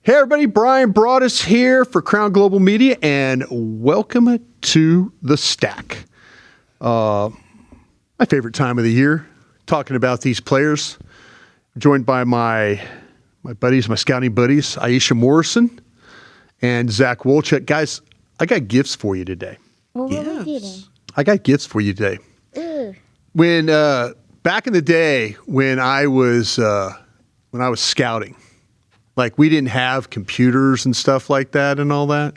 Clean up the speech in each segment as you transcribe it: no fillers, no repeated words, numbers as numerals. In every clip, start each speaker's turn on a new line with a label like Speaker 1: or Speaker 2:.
Speaker 1: Hey everybody, Bryan Broaddus here for Crown Global Media, and welcome to The Stack. My favorite time of the year, talking about these players. Joined by my buddies, my scouting buddies, Iisha Morrison and Zach Wolchuk. Guys, I got gifts for you today.
Speaker 2: Well, what are we getting?
Speaker 1: I got gifts for you today. When back in the day when I was scouting, like we didn't have computers and stuff like that and all that.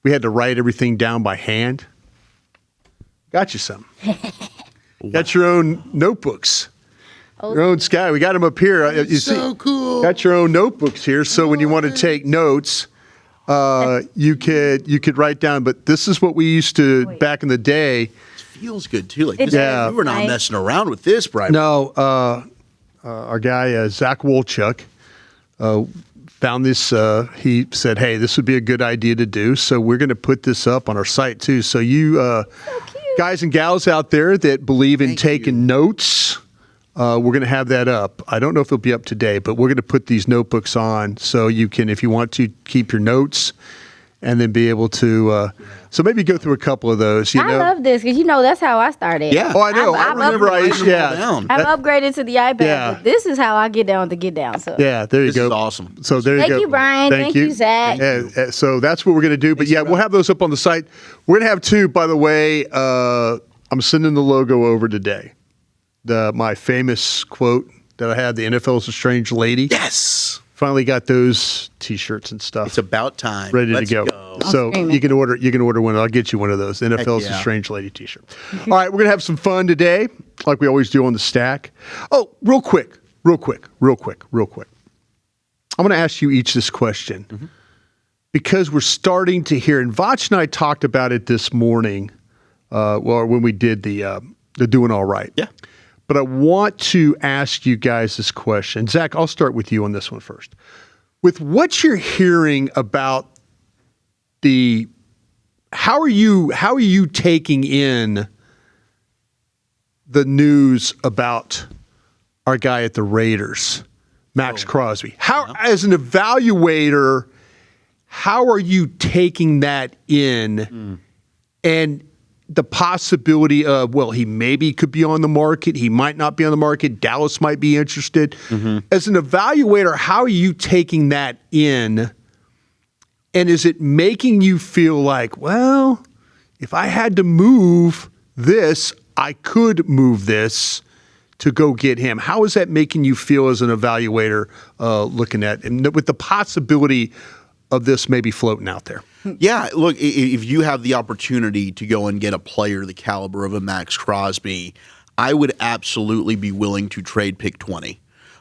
Speaker 1: We had to write everything down by hand. Got you some. Got your own notebooks. Your own sky. We got them up here. You see,
Speaker 3: cool.
Speaker 1: Got your own notebooks here. So when you want to take notes, you could write down. But this is what we used to back in the day.
Speaker 3: It feels good too. Like
Speaker 2: It
Speaker 3: this,
Speaker 1: does.
Speaker 3: we were not messing around with this, Bryan.
Speaker 1: No, our guy Zach Wolchuk found this. He said, "Hey, this would be a good idea to do." So we're going to put this up on our site too. So you guys and gals out there that believe in taking notes. We're going to have that up. I don't know if it'll be up today, but we're going to put these notebooks on so you can, if you want to, keep your notes and then be able to. So maybe go through a couple of those.
Speaker 2: I love this because that's how I started.
Speaker 3: Yeah.
Speaker 1: Oh, I know. I remember.
Speaker 2: I've upgraded to the iPad.
Speaker 1: Yeah.
Speaker 2: But this is how I get down to get down. So
Speaker 1: Yeah, there you
Speaker 3: This
Speaker 1: go.
Speaker 3: is awesome.
Speaker 1: So there you go.
Speaker 2: Thank you, Bryan. Thank you, Zach.
Speaker 1: Yeah, so that's what we're going to do. But yeah, we'll have those up on the site. We're going to have two, by the way. I'm sending the logo over today. My famous quote that I had, the NFL is a strange lady.
Speaker 3: Yes.
Speaker 1: Finally got those T-shirts and stuff.
Speaker 3: It's about time.
Speaker 1: Ready
Speaker 3: Let's
Speaker 1: to go. So you can order one. I'll get you one of those. NFL is a strange lady T-shirt. All right, we're going to have some fun today, like we always do on the Stack. Oh, real quick. I'm going to ask you each this question because we're starting to hear, and Vach and I talked about it this morning, when we did the Doing All Right.
Speaker 3: Yeah.
Speaker 1: But I want to ask you guys this question. Zach, I'll start with you on this one first. With what you're hearing about how are you taking in the news about our guy at the Raiders, Max Crosby? As an evaluator, how are you taking that in and the possibility of, well, he maybe could be on the market. He might not be on the market. Dallas might be interested. As an evaluator, how are you taking that in? And is it making you feel like, well, if I had to move this, I could move this to go get him? How is that making you feel as an evaluator looking at, and with the possibility of this maybe floating out there?
Speaker 3: Yeah, look, if you have the opportunity to go and get a player the caliber of a Max Crosby, I would absolutely be willing to trade pick 20.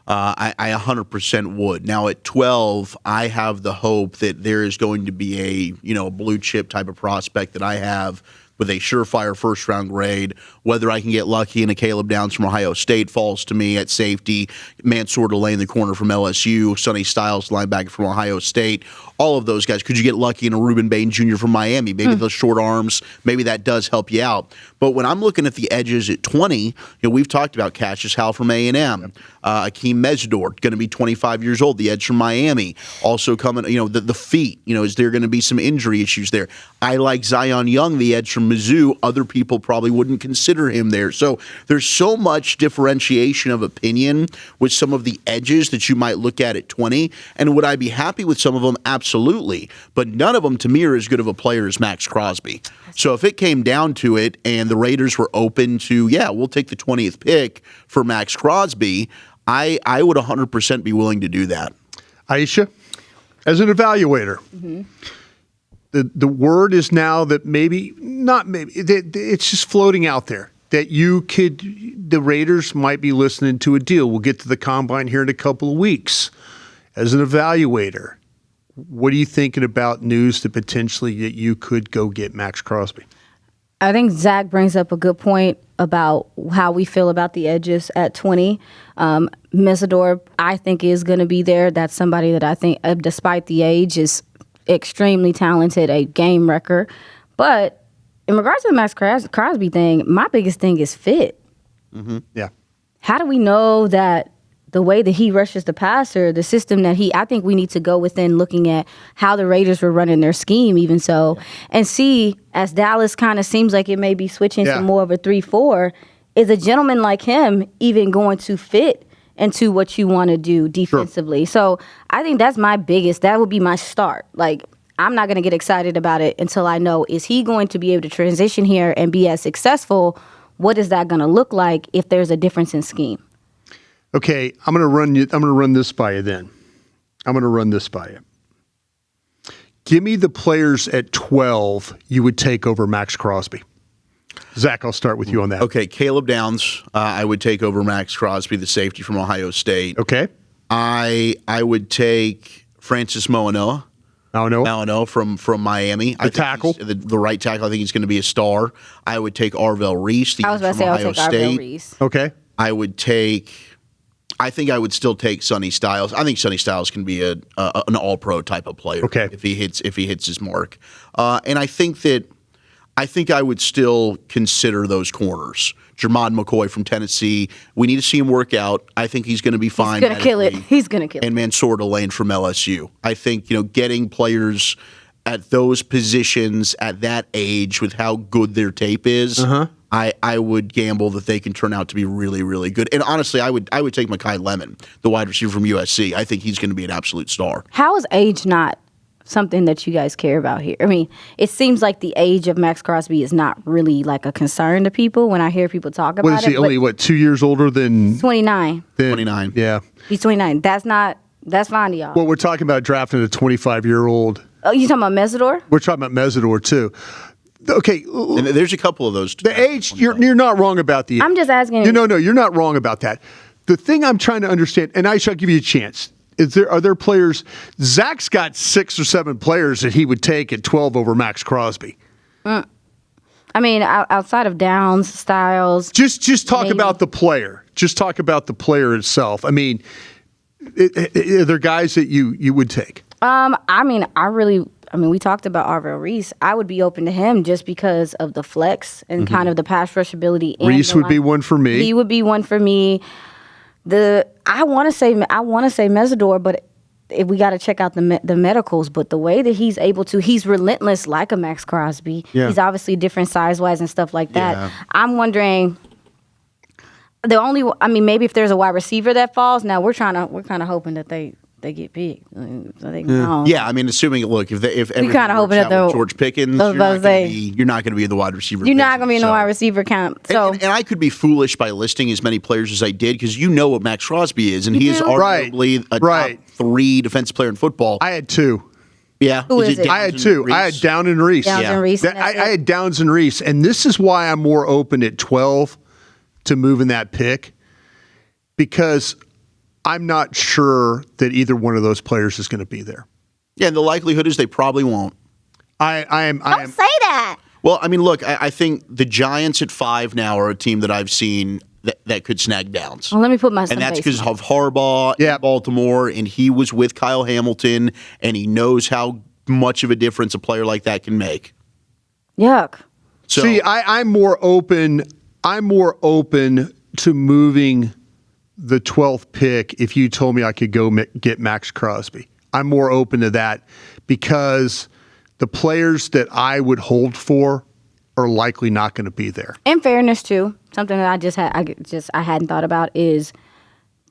Speaker 3: I 100% would. Now at 12, I have the hope that there is going to be a blue chip type of prospect that I have with a surefire first-round grade. Whether I can get lucky and a Caleb Downs from Ohio State falls to me at safety, Mansour Delay in the corner from LSU, Sonny Styles, linebacker from Ohio State, all of those guys. Could you get lucky in a Reuben Bain Jr. from Miami? Maybe those short arms, maybe that does help you out. But when I'm looking at the edges at 20, we've talked about Cassius Howell from A&M, Akeem Mezdor, going to be 25 years old, the edge from Miami. Also coming, the feet, is there going to be some injury issues there? I like Zion Young, the edge from Mizzou. Other people probably wouldn't consider him there. So there's so much differentiation of opinion with some of the edges that you might look at 20. And would I be happy with some of them? Absolutely. But none of them, to me, are as good of a player as Max Crosby. So if it came down to it and the Raiders were open to, we'll take the 20th pick for Max Crosby, I would 100% be willing to do that.
Speaker 1: Iisha, as an evaluator, the word is now that it's just floating out there that the Raiders might be listening to a deal. We'll get to the combine here in a couple of weeks. As an evaluator, what are you thinking about news that potentially that you could go get Max Crosby?
Speaker 2: I think Zach brings up a good point about how we feel about the edges at 20. Mezdor, I think, is going to be there. That's somebody that I think, despite the age, is extremely talented, a game wrecker. But in regards to the Max Crosby thing, my biggest thing is fit.
Speaker 1: Yeah.
Speaker 2: How do we know that the way that he rushes the passer, the system that I think we need to go within looking at how the Raiders were running their scheme, even so, and see, as Dallas kind of seems like it may be switching to more of a 3-4, is a gentleman like him even going to fit into what you want to do defensively? So I think that's that would be my start. Like, I'm not going to get excited about it until I know, is he going to be able to transition here and be as successful? What is that going to look like if there's a difference in scheme?
Speaker 1: Okay, I'm going to run this by you then. I'm going to run this by you. Give me the players at 12 you would take over Max Crosby. Zach, I'll start with you on that.
Speaker 3: Okay, Caleb Downs, I would take over Max Crosby, the safety from Ohio State.
Speaker 1: Okay.
Speaker 3: I would take Francis Moanoa. Moanoa from Miami.
Speaker 1: The tackle.
Speaker 3: The right tackle. I think he's going to be a star. I would take Arvell Reese.
Speaker 2: I was about to say, I'll take Arvell Reese.
Speaker 1: Okay.
Speaker 3: I think I would still take Sonny Styles. I think Sonny Styles can be an all-pro type of player.
Speaker 1: Okay.
Speaker 3: If he hits his mark. And I think I would still consider those corners. Jermod McCoy from Tennessee. We need to see him work out. I think he's going to be fine.
Speaker 2: He's going to kill it. He's going to kill it.
Speaker 3: And Mansour Delane from LSU. I think, getting players at those positions at that age with how good their tape is, I would gamble that they can turn out to be really, really good. And honestly, I would take Mekhi Lemon, the wide receiver from USC. I think he's going to be an absolute star.
Speaker 2: How is age not something that you guys care about here? I mean, it seems like the age of Max Crosby is not really like a concern to people when I hear people talk about it.
Speaker 1: What is he, only 2 years older than...
Speaker 2: 29.
Speaker 3: 29.
Speaker 1: Yeah.
Speaker 2: He's 29. That's fine to y'all.
Speaker 1: Well, we're talking about drafting a 25-year-old.
Speaker 2: Oh, you talking about Mesidor?
Speaker 1: We're talking about Mesidor, too. Okay.
Speaker 3: And there's a couple of those.
Speaker 1: The age, you're not wrong about the age.
Speaker 2: I'm just asking you.
Speaker 1: No, you're not wrong about that. The thing I'm trying to understand, and I shall give you a chance, are there players? Zach's got 6 or 7 players that he would take at 12 over Max Crosby.
Speaker 2: I mean, outside of Downs, Styles.
Speaker 1: Just talk about the player. Just talk about the player itself. I mean, are there guys that you would take?
Speaker 2: We talked about Arvell Reese. I would be open to him just because of the flex and kind of the pass rush ability.
Speaker 1: Reese would be one for me.
Speaker 2: He would be one for me. I want to say Mesidor, but if we got to check out the medicals. But the way that he's relentless like a Max Crosby. Yeah. He's obviously different size-wise and stuff like that. Yeah. I'm wondering. Maybe if there's a wide receiver that falls. Now we're kind of hoping that they get picked.
Speaker 3: Yeah, I mean, assuming if
Speaker 2: we kind of hoping that
Speaker 3: George Pickens, you're not going to be in the wide receiver.
Speaker 2: You're not going to be in the wide receiver count. So,
Speaker 3: and I could be foolish by listing as many players as I did because you know what Max Crosby is, and he is arguably a top 3 defensive player in football.
Speaker 1: I had 2.
Speaker 3: Yeah,
Speaker 2: who is it?
Speaker 1: I had 2. I had Downs and Reese.
Speaker 2: Downs and Reese.
Speaker 1: I had Downs and Reese, and this is why I'm more open at 12 to moving that pick because I'm not sure that either one of those players is going to be there.
Speaker 3: Yeah, and the likelihood is they probably won't.
Speaker 2: Don't say that.
Speaker 3: Well, I mean, look, I think the Giants at 5 now are a team that I've seen that could snag Downs.
Speaker 2: Well, let me put my
Speaker 3: and that's because of Harbaugh in Baltimore, and he was with Kyle Hamilton, and he knows how much of a difference a player like that can make.
Speaker 2: Yuck.
Speaker 1: So, see, I'm more open. I'm more open to moving the 12th pick if you told me I could go get Max Crosby. I'm more open to that because the players that I would hold for are likely not going to be there.
Speaker 2: In fairness, too, something that I hadn't thought about is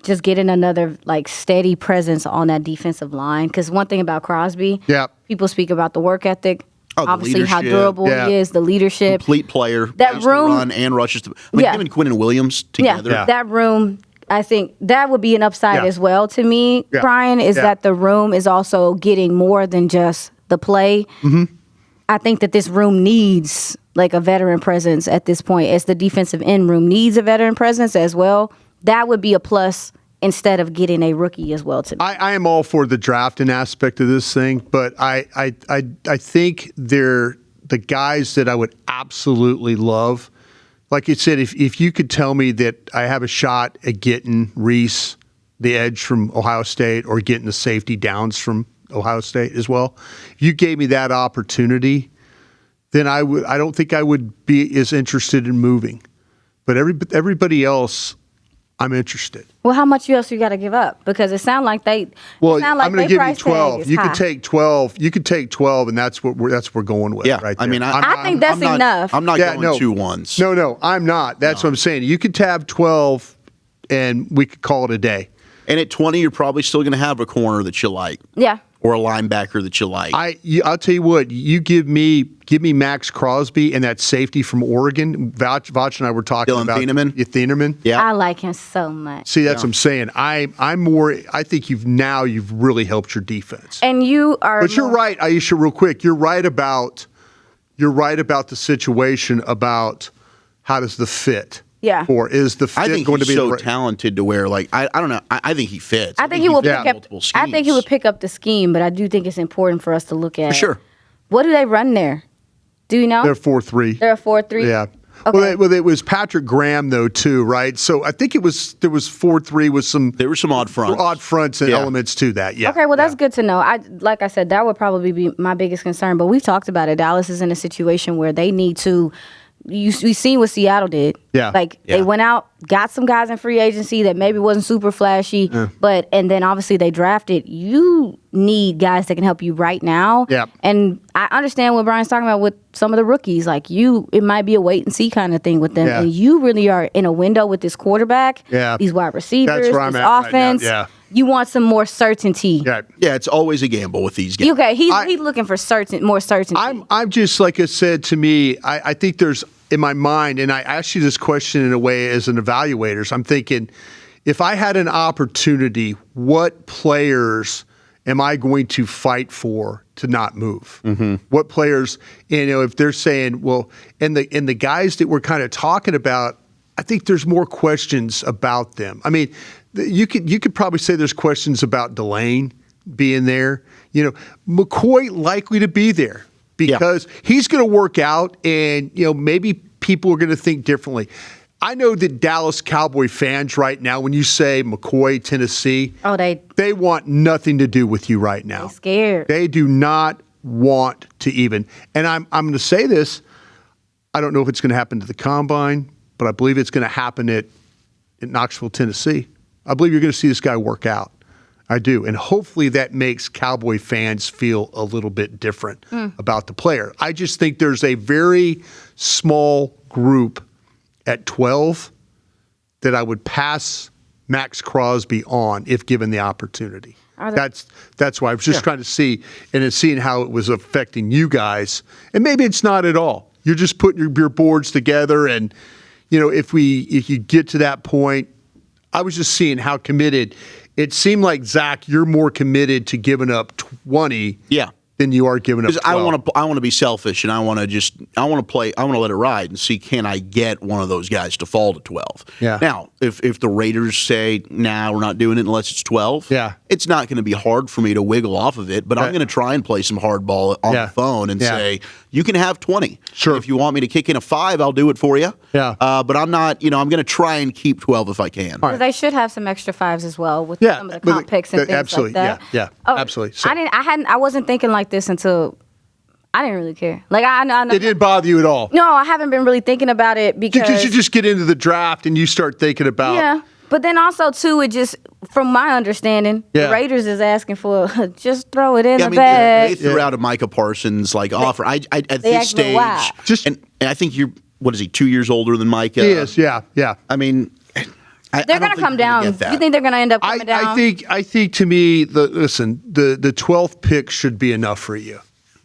Speaker 2: just getting another steady presence on that defensive line. Because one thing about Crosby, people speak about the work ethic. Obviously, how durable he is, the leadership,
Speaker 3: complete player,
Speaker 2: that room,
Speaker 3: run and rushes. Him and Quinn and Williams together.
Speaker 2: Yeah, that room. I think that would be an upside as well to me, Brian, is that the room is also getting more than just the play. Mm-hmm. I think that this room needs a veteran presence at this point, as the defensive end room needs a veteran presence as well. That would be a plus instead of getting a rookie as well to me.
Speaker 1: I am all for the drafting aspect of this thing, but I think they're the guys that I would absolutely love. Like you said, if you could tell me that I have a shot at getting Reese, the edge from Ohio State, or getting the safety Downs from Ohio State as well, if you gave me that opportunity, then I don't think I would be as interested in moving. But everybody else, I'm interested.
Speaker 2: Well, how much else you got to give up? Because it sounds like they.
Speaker 1: Well,
Speaker 2: it sound like
Speaker 1: I'm going
Speaker 2: they
Speaker 1: to give you
Speaker 2: price tag
Speaker 1: 12.
Speaker 2: is
Speaker 1: You
Speaker 2: high.
Speaker 1: could take 12. You could take 12, and that's what we're going with.
Speaker 3: Yeah,
Speaker 1: right
Speaker 3: I
Speaker 1: there.
Speaker 3: mean,
Speaker 2: I think that's enough.
Speaker 3: I'm not going
Speaker 1: no.
Speaker 3: 2-1s.
Speaker 1: No, I'm not. That's what I'm saying. You could have 12, and we could call it a day.
Speaker 3: And at 20, you're probably still going to have a corner that you like.
Speaker 2: Yeah.
Speaker 3: Or a linebacker that you like.
Speaker 1: I'll tell you what. You give me Max Crosby and that safety from Oregon. Vach and I were talking
Speaker 3: Dylan
Speaker 1: about
Speaker 3: Thieneman.
Speaker 1: Thieneman.
Speaker 3: Yeah.
Speaker 2: I like him so much.
Speaker 1: See, that's what I'm saying. I'm more. I think you've really helped your defense.
Speaker 2: And you are.
Speaker 1: But you're right, Iisha. Real quick, you're right about the situation about how does the fit.
Speaker 2: Yeah.
Speaker 1: Or is the fit
Speaker 3: I think
Speaker 1: going
Speaker 3: he's
Speaker 1: to be
Speaker 3: so talented to where, like, I don't know. I think he fits.
Speaker 2: I think he will pick up.
Speaker 3: multiple schemes.
Speaker 2: I think he would pick up the scheme, but I do think it's important for us to look at.
Speaker 3: For sure.
Speaker 2: What do they run there? Do you know?
Speaker 1: They're 4-3.
Speaker 2: They're a 4-3.
Speaker 1: Yeah.
Speaker 2: Okay.
Speaker 1: Well, it was Patrick Graham though too, right? So I think there was 4-3 with some.
Speaker 3: There were some odd fronts.
Speaker 1: And elements to that. Yeah.
Speaker 2: Okay, well that's good to know. Like I said, that would probably be my biggest concern. But we've talked about it. Dallas is in a situation where they need to. We've seen what Seattle did.
Speaker 1: Yeah.
Speaker 2: They went out, got some guys in free agency that maybe wasn't super flashy, and then obviously they drafted. You need guys that can help you right now.
Speaker 1: Yeah.
Speaker 2: And I understand what Brian's talking about with some of the rookies. Like it might be a wait and see kind of thing with them.
Speaker 1: Yeah.
Speaker 2: And you really are in a window with this quarterback, these wide receivers,
Speaker 1: That's where I'm
Speaker 2: this
Speaker 1: at right now.
Speaker 2: offense.
Speaker 1: Yeah.
Speaker 2: You want some more certainty.
Speaker 1: Yeah.
Speaker 3: Yeah, it's always a gamble with these guys.
Speaker 2: Okay, he's looking for more certainty.
Speaker 1: I'm just like I said to me. I think there's in my mind, and I asked you this question in a way as an evaluator. So I'm thinking, if I had an opportunity, what players am I going to fight for to not move? Mm-hmm. What players, if they're saying, well, and the guys that we're kind of talking about, I think there's more questions about them. I mean, you could probably say there's questions about Delane being there. McCoy likely to be there because he's going to work out, and maybe people are going to think differently. I know that Dallas Cowboy fans right now, when you say McCoy, Tennessee, they want nothing to do with you right now.
Speaker 2: They're scared.
Speaker 1: They do not want to even. And I'm going to say this. I don't know if it's going to happen to the Combine, but I believe it's going to happen at Knoxville, Tennessee. I believe you're going to see this guy work out. I do. And hopefully that makes Cowboy fans feel a little bit different about the player. I just think there's a very small group at 12 that I would pass Max Crosby on if given the opportunity. That's why I was just trying to see and it's seeing how it was affecting you guys. And maybe it's not at all. You're just putting your boards together, and if you get to that point, I was just seeing how committed. It seemed like, Zach, you're more committed to giving up 20 than you are giving up 12.
Speaker 3: I want to be selfish, and I want to let it ride and see, can I get one of those guys to fall to 12?
Speaker 1: Yeah.
Speaker 3: Now, if the Raiders say, nah, we're not doing it unless it's 12, it's not going to be hard for me to wiggle off of it, but I'm going to try and play some hardball on the phone and say, you can have 20.
Speaker 1: Sure.
Speaker 3: If you want me to kick in a 5, I'll do it for you.
Speaker 1: Yeah.
Speaker 3: But I'm not, I'm going to try and keep 12 if I can.
Speaker 2: Right. They should have some extra 5s as well with some of the comp picks and things
Speaker 1: absolutely,
Speaker 2: like that.
Speaker 1: Yeah, absolutely. So,
Speaker 2: I wasn't thinking like this until I didn't really care. Like I know
Speaker 1: it didn't bother you at all.
Speaker 2: No, I haven't been really thinking about it because
Speaker 1: you just get into the draft and you start thinking about.
Speaker 2: Yeah. But then also too, it just from my understanding, the Raiders is asking for just throw it in the bag.
Speaker 3: They threw out a Micah Parsons offer. At this stage, and I think what is he, 2 years older than Micah?
Speaker 1: He is, yeah.
Speaker 3: I mean,
Speaker 2: they're going to come down. You think they're going to end up coming down?
Speaker 1: I think to me, the 12th pick should be enough for you.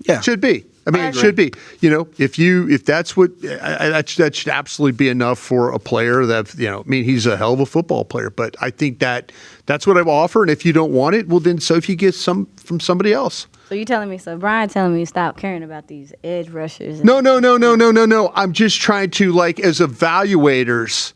Speaker 3: Yeah,
Speaker 1: should be. I mean, it should be. If that's what that should absolutely be enough for a player that he's a hell of a football player. But I think that's what I've offered. And if you don't want it, well then so if you get some from somebody else.
Speaker 2: So you telling me? So Brian telling me stop caring about these edge rushers?
Speaker 1: No. I'm just trying to as evaluators.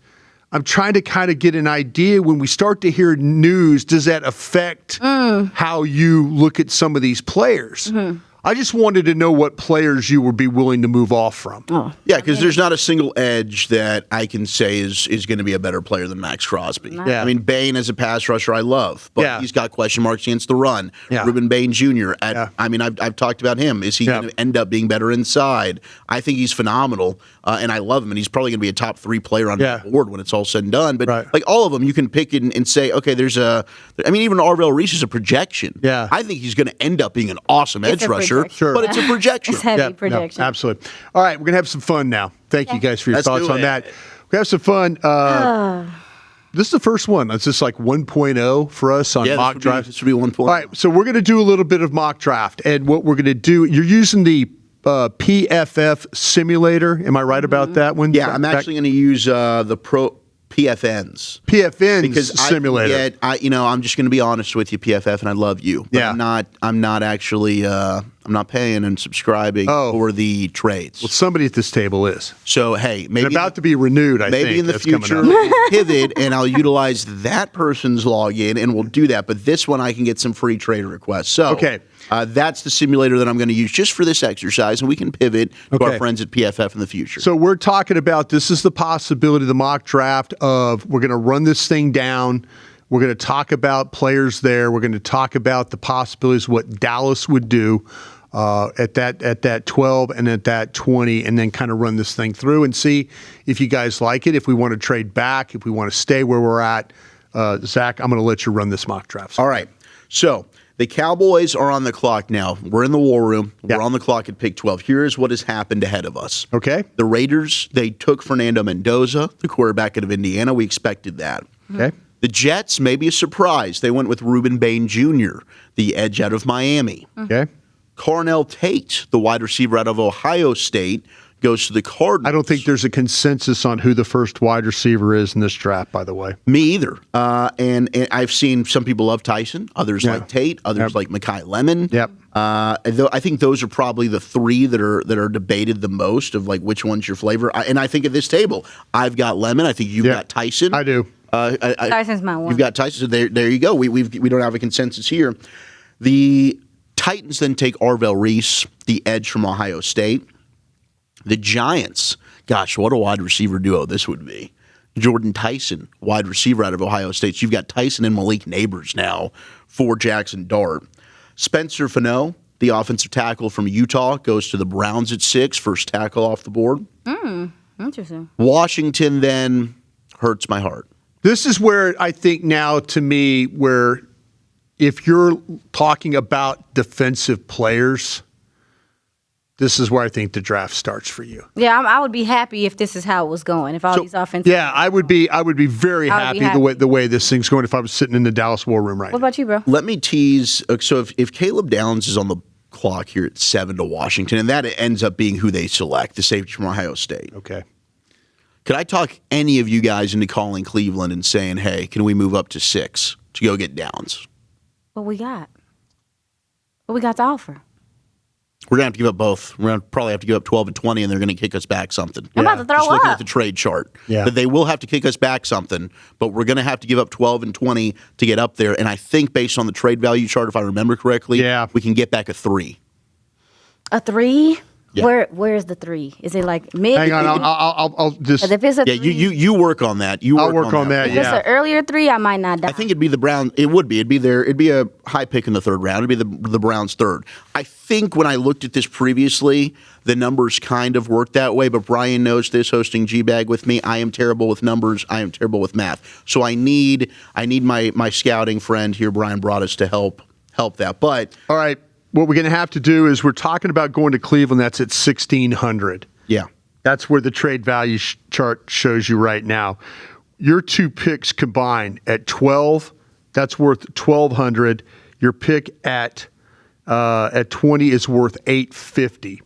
Speaker 1: I'm trying to kind of get an idea when we start to hear news. Does that affect how you look at some of these players? Mm-hmm. I just wanted to know what players you would be willing to move off from.
Speaker 2: Oh.
Speaker 3: Yeah, because there's not a single edge that I can say is going to be a better player than Max Crosby.
Speaker 1: Yeah.
Speaker 3: I mean, Bain as a pass rusher, I love, but he's got question marks against the run.
Speaker 1: Yeah.
Speaker 3: Ruben Bain Jr. I mean, I've talked about him. Is he going to end up being better inside? I think he's phenomenal, and I love him, and he's probably going to be a top 3 player on the board when it's all said and done. But like all of them, you can pick and say, okay, there's a. I mean, even Arvell Reese is a projection.
Speaker 1: Yeah.
Speaker 3: I think he's going to end up being an awesome edge rusher, but it's a projection.
Speaker 2: It's heavy projection.
Speaker 1: No, absolutely. All right, we're going to have some fun now. Thank you guys for your thoughts on that. We have some fun. This is the first one. It's just like 1.0 for us on mock draft.
Speaker 3: This would be 1.0.
Speaker 1: All right, so we're going to do a little bit of mock draft. And what we're going to do, you're using the PFF simulator. Am I right about that one?
Speaker 3: Yeah, I'm actually going to use the Pro PFNs.
Speaker 1: PFNs
Speaker 3: because
Speaker 1: simulator.
Speaker 3: I'm just going to be honest with you, PFF, and I love you. But I'm not actually. I'm not paying and subscribing for the trades.
Speaker 1: Well, somebody at this table is.
Speaker 3: So hey, maybe
Speaker 1: it's about to be renewed. I think
Speaker 3: maybe in the future pivot, and I'll utilize that person's login, and we'll do that. But this one, I can get some free trade requests. So
Speaker 1: okay.
Speaker 3: That's the simulator that I'm going to use just for this exercise, and we can pivot to our friends at PFF in the future.
Speaker 1: So we're talking about this is the possibility, the mock draft of we're going to run this thing down. We're going to talk about players there. We're going to talk about the possibilities, what Dallas would do at that 12 and at that 20, and then kind of run this thing through and see if you guys like it, if we want to trade back, if we want to stay where we're at. Zach, I'm going to let you run this mock draft.
Speaker 3: All right. So the Cowboys are on the clock now. We're in the war room. We're on the clock at pick 12. Here's what has happened ahead of us.
Speaker 1: Okay.
Speaker 3: The Raiders, they took Fernando Mendoza, the quarterback out of Indiana. We expected that.
Speaker 1: Okay.
Speaker 3: The Jets, maybe a surprise. They went with Ruben Bain Jr., the edge out of Miami.
Speaker 1: Okay.
Speaker 3: Carnell Tate, the wide receiver out of Ohio State, goes to the Cardinals.
Speaker 1: I don't think there's a consensus on who the first wide receiver is in this draft, by the way.
Speaker 3: Me either. And I've seen some people love Tyson, others like Tate, others like Mekhi Lemon.
Speaker 1: Yep.
Speaker 3: I think those are probably the 3 that are debated the most of like which one's your flavor. And I think at this table, I've got Lemon. I think you've got Tyson.
Speaker 1: I do.
Speaker 2: Tyson's my one.
Speaker 3: You've got Tyson. So there you go. We don't have a consensus here. The Titans then take Arvell Reese, the edge from Ohio State. The Giants, gosh, what a wide receiver duo this would be. Jordan Tyson, wide receiver out of Ohio State. So you've got Tyson and Malik Neighbors now for Jackson Dart. Spencer Fano, the offensive tackle from Utah, goes to the Browns at 6, first tackle off the board.
Speaker 2: Interesting.
Speaker 3: Washington then hurts my heart.
Speaker 1: This is where I think now, to me, where if you're talking about defensive players, this is where I think the draft starts for you.
Speaker 2: Yeah, I would be happy if this is how it was going. If all these offensive.
Speaker 1: Yeah, I would be very happy the way this thing's going if I was sitting in the Dallas War Room right now.
Speaker 2: What about you, bro?
Speaker 3: Let me tease. So if Caleb Downs is on the clock here at 7 to Washington, and that ends up being who they select, the safety from Ohio State.
Speaker 1: Okay.
Speaker 3: Could I talk any of you guys into calling Cleveland and saying, hey, can we move up to 6 to go get Downs?
Speaker 2: What we got? What we got to offer?
Speaker 3: We're going to have to give up both. We're going to probably have to give up 12 and 20, and they're going to kick us back something.
Speaker 2: I'm about to throw
Speaker 3: Just looking
Speaker 2: up.
Speaker 3: at the trade chart.
Speaker 1: Yeah.
Speaker 3: But they will have to kick us back something, but we're going to have to give up 12 and 20 to get up there. And I think based on the trade value chart, if I remember correctly, we can get back a 3.
Speaker 2: A 3?
Speaker 3: Yeah.
Speaker 2: Where's the 3? Is it like mid?
Speaker 1: Hang on, I'll just.
Speaker 2: If it's a 3,
Speaker 3: you work on that.
Speaker 1: I'll work on that.
Speaker 2: If it's an earlier 3, I might not die.
Speaker 3: I think it'd be the Browns. It would be. It'd be a high pick in the 3rd round. It'd be the Browns' 3rd. I think when I looked at this previously, the numbers kind of worked that way. But Brian knows this, hosting G-Bag with me. I am terrible with numbers. I am terrible with math. So I need my scouting friend here, Bryan Broaddus, to help that. But
Speaker 1: all right. What we're going to have to do is we're talking about going to Cleveland. That's at 1,600.
Speaker 3: Yeah.
Speaker 1: That's where the trade value chart shows you right now. Your 2 picks combined at 12, that's worth 1,200. Your pick at 20 is worth 850.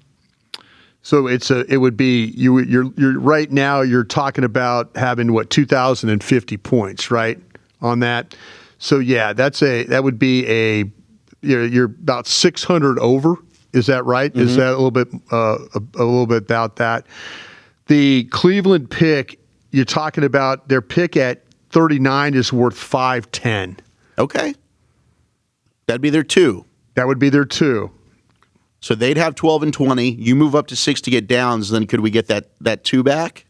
Speaker 1: So it would be you're right now you're talking about having 2,050 points, right, on that. So yeah, that would be a you're about 600 over. Is that right? Mm-hmm. Is that a little bit about that? The Cleveland pick, you're talking about their pick at 39 is worth 510.
Speaker 3: Okay. That'd be their 2.
Speaker 1: That would be their 2.
Speaker 3: So they'd have 12 and 20. You move up to 6 to get Downs. Then could we get that 2 back?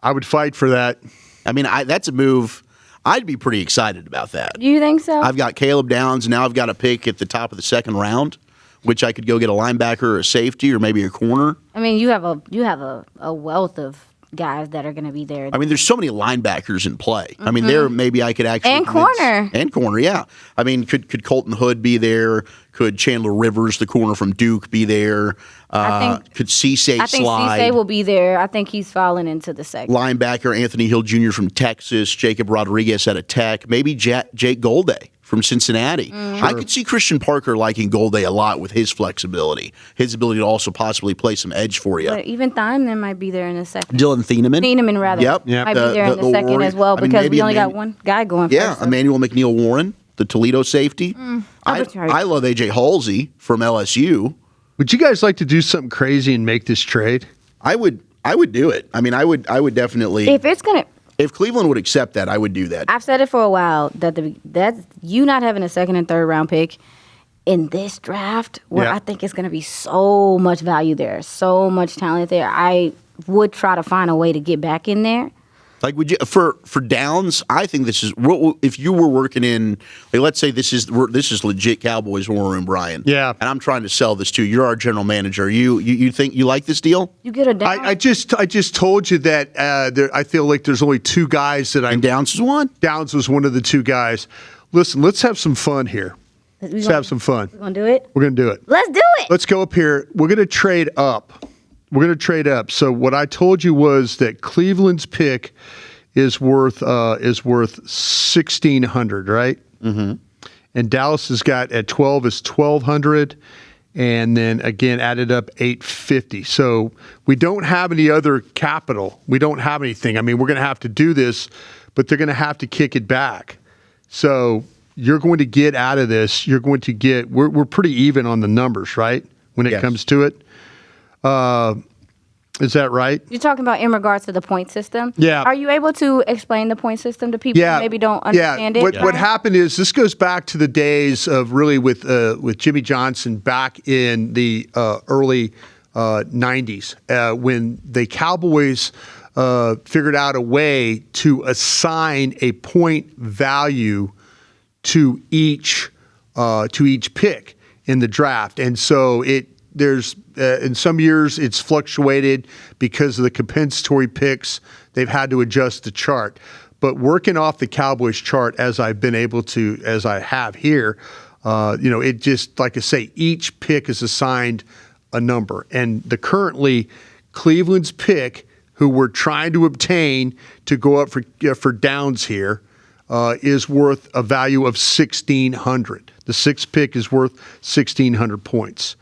Speaker 1: I would fight for that.
Speaker 3: I mean, that's a move. I'd be pretty excited about that.
Speaker 2: Do you think so?
Speaker 3: I've got Caleb Downs. Now I've got a pick at the top of the second round, which I could go get a linebacker or a safety or maybe a corner.
Speaker 2: I mean, you have a wealth of guys that are going to be there.
Speaker 3: I mean, there's so many linebackers in play. I mean, there maybe I could actually
Speaker 2: And corner.
Speaker 3: And corner, yeah. I mean, could Colton Hood be there? Could Chandler Rivers, the corner from Duke, be there? Could Cisse slide?
Speaker 2: I think Cisse will be there. I think he's fallen into the second.
Speaker 3: Linebacker Anthony Hill Jr. from Texas, Jacob Rodriguez out of Tech, maybe Jake Golday from Cincinnati. I could see Christian Parker liking Golday a lot with his flexibility, his ability to also possibly play some edge for you.
Speaker 2: But even Thieneman might be there in a second.
Speaker 3: Dylan Thieneman.
Speaker 2: Yep. Might be there in the second as well because we only got one guy going first.
Speaker 3: Yeah, Emmanuel McNeil Warren, the Toledo safety. I love A.J. Halsey from LSU.
Speaker 1: Would you guys like to do something crazy and make this trade?
Speaker 3: I would do it. I mean, I would definitely. If Cleveland would accept that, I would do that.
Speaker 2: I've said it for a while that you not having a second and third round pick in this draft, where I think it's going to be so much value there, so much talent there. I would try to find a way to get back in there.
Speaker 3: Like, would you for Downs? I think this is if you were working in, like, let's say this is legit Cowboys war room, Brian.
Speaker 1: Yeah,
Speaker 3: and I'm trying to sell this to you. You're our general manager. You think you like this deal?
Speaker 2: You get a Downs.
Speaker 1: I just told you that I feel like there's only 2 guys that
Speaker 3: And Downs is one.
Speaker 1: Downs was one of the 2 guys. Listen, let's have some fun here. Let's have some fun.
Speaker 2: We're gonna do it.
Speaker 1: We're gonna do it.
Speaker 2: Let's do it.
Speaker 1: Let's go up here. We're gonna trade up. So what I told you was that Cleveland's pick is worth 1,600, right? Mm-hmm. And Dallas has got at 12 is 1,200, and then again added up 850. So we don't have any other capital. We don't have anything. I mean, we're going to have to do this, but they're going to have to kick it back. So you're going to get out of this. You're going to get. We're pretty even on the numbers, right? When it comes to it. Is that right?
Speaker 2: You're talking about in regards to the point system?
Speaker 1: Yeah.
Speaker 2: Are you able to explain the point system to people who maybe don't understand it?
Speaker 1: What happened is this goes back to the days of really with Jimmy Johnson back in the early 90s when the Cowboys figured out a way to assign a point value to each pick in the draft. And so there's in some years it's fluctuated because of the compensatory picks. They've had to adjust the chart. But working off the Cowboys chart as I have here, it just, like I say, each pick is assigned a number. And currently Cleveland's pick, who we're trying to obtain to go up for Downs here, is worth a value of 1,600. The 6th pick is worth 1,600 points.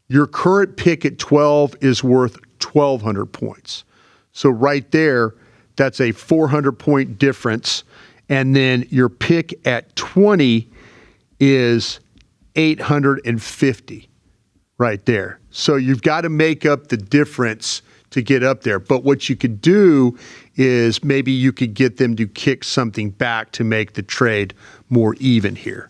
Speaker 1: Your current pick at 12 is worth 1,200 points. So right there, that's a 400-point difference. And then your pick at 20 is 850 right there. So you've got to make up the difference to get up there. But what you could do is maybe you could get them to kick something back to make the trade more even here.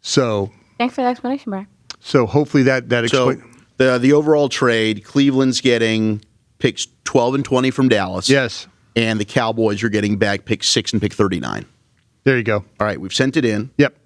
Speaker 1: So
Speaker 2: thanks for the explanation, Brian.
Speaker 1: So hopefully that explains.
Speaker 3: So the overall trade, Cleveland's getting picks 12 and 20 from Dallas.
Speaker 1: Yes.
Speaker 3: And the Cowboys are getting back pick 6 and pick 39.
Speaker 1: There you go.
Speaker 3: All right, we've sent it in.
Speaker 1: Yep.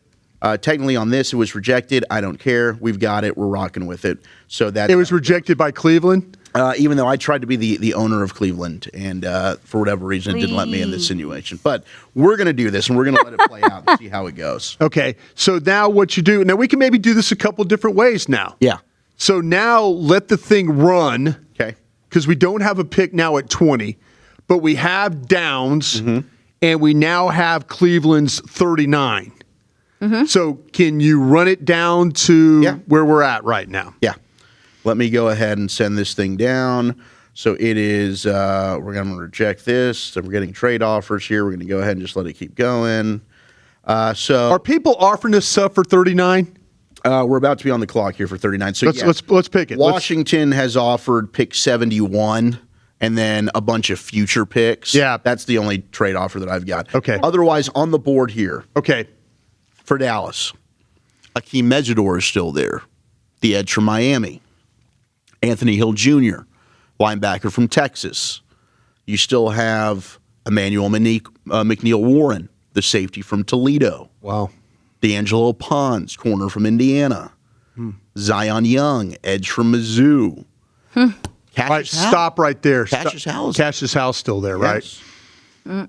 Speaker 3: Technically on this, it was rejected. I don't care. We've got it. We're rocking with it. So that
Speaker 1: it was rejected by Cleveland?
Speaker 3: Even though I tried to be the owner of Cleveland, and for whatever reason, it didn't let me in this situation. But we're going to do this, and we're going to let it play out and see how it goes.
Speaker 1: Okay. So now what you do, now we can maybe do this a couple different ways now.
Speaker 3: Yeah.
Speaker 1: So now let the thing run.
Speaker 3: Okay.
Speaker 1: Because we don't have a pick now at 20, but we have Downs, and we now have Cleveland's 39. So can you run it down to where we're at right now?
Speaker 3: Yeah. Let me go ahead and send this thing down. So it is, we're going to reject this. So we're getting trade offers here. We're going to go ahead and just let it keep going. So
Speaker 1: are people offering us stuff for 39?
Speaker 3: We're about to be on the clock here for 39. So
Speaker 1: let's pick it.
Speaker 3: Washington has offered pick 71 and then a bunch of future picks.
Speaker 1: Yeah.
Speaker 3: That's the only trade offer that I've got.
Speaker 1: Okay.
Speaker 3: Otherwise, on the board here.
Speaker 1: Okay.
Speaker 3: For Dallas, Iisha Morrison is still there. the edge from Miami. Anthony Hill Jr., linebacker from Texas. You still have Emmanuel McNeil Warren, the safety from Toledo.
Speaker 1: Wow.
Speaker 3: D'Angelo Pons, corner from Indiana. Zion Young, edge from Mizzou.
Speaker 1: All right, stop right there.
Speaker 3: Cassius House.
Speaker 1: Cassius House still there, right?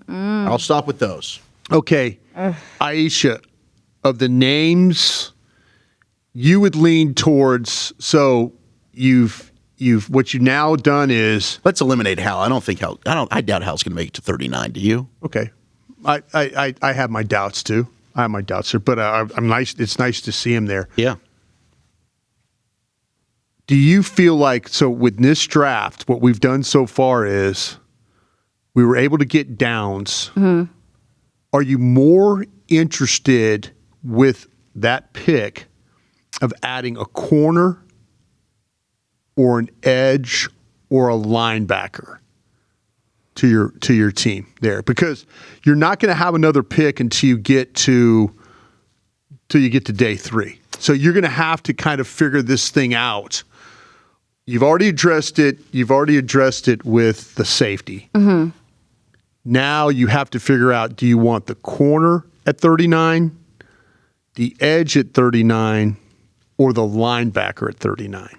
Speaker 3: I'll stop with those.
Speaker 1: Okay. Iisha, of the names you would lean towards, so you've what you now done is
Speaker 3: Let's eliminate Hal. I doubt Hal's going to make it to 39. Do you?
Speaker 1: okay. I have my doubts too. I have my doubts too, but I'm nice. It's nice to see him there.
Speaker 3: Yeah.
Speaker 1: Do you feel like, so with this draft, what we've done so far is we were able to get downs. Mm-hmm. Are you more interested with that pick of adding a corner or an edge or a linebacker to your team there? Because you're not going to have another pick until you get to day 3. So you're going to have to kind of figure this thing out. You've already addressed it. You've already addressed it with the safety. Mm-hmm. Now you have to figure out, do you want the corner at 39, the edge at 39, or the linebacker at 39?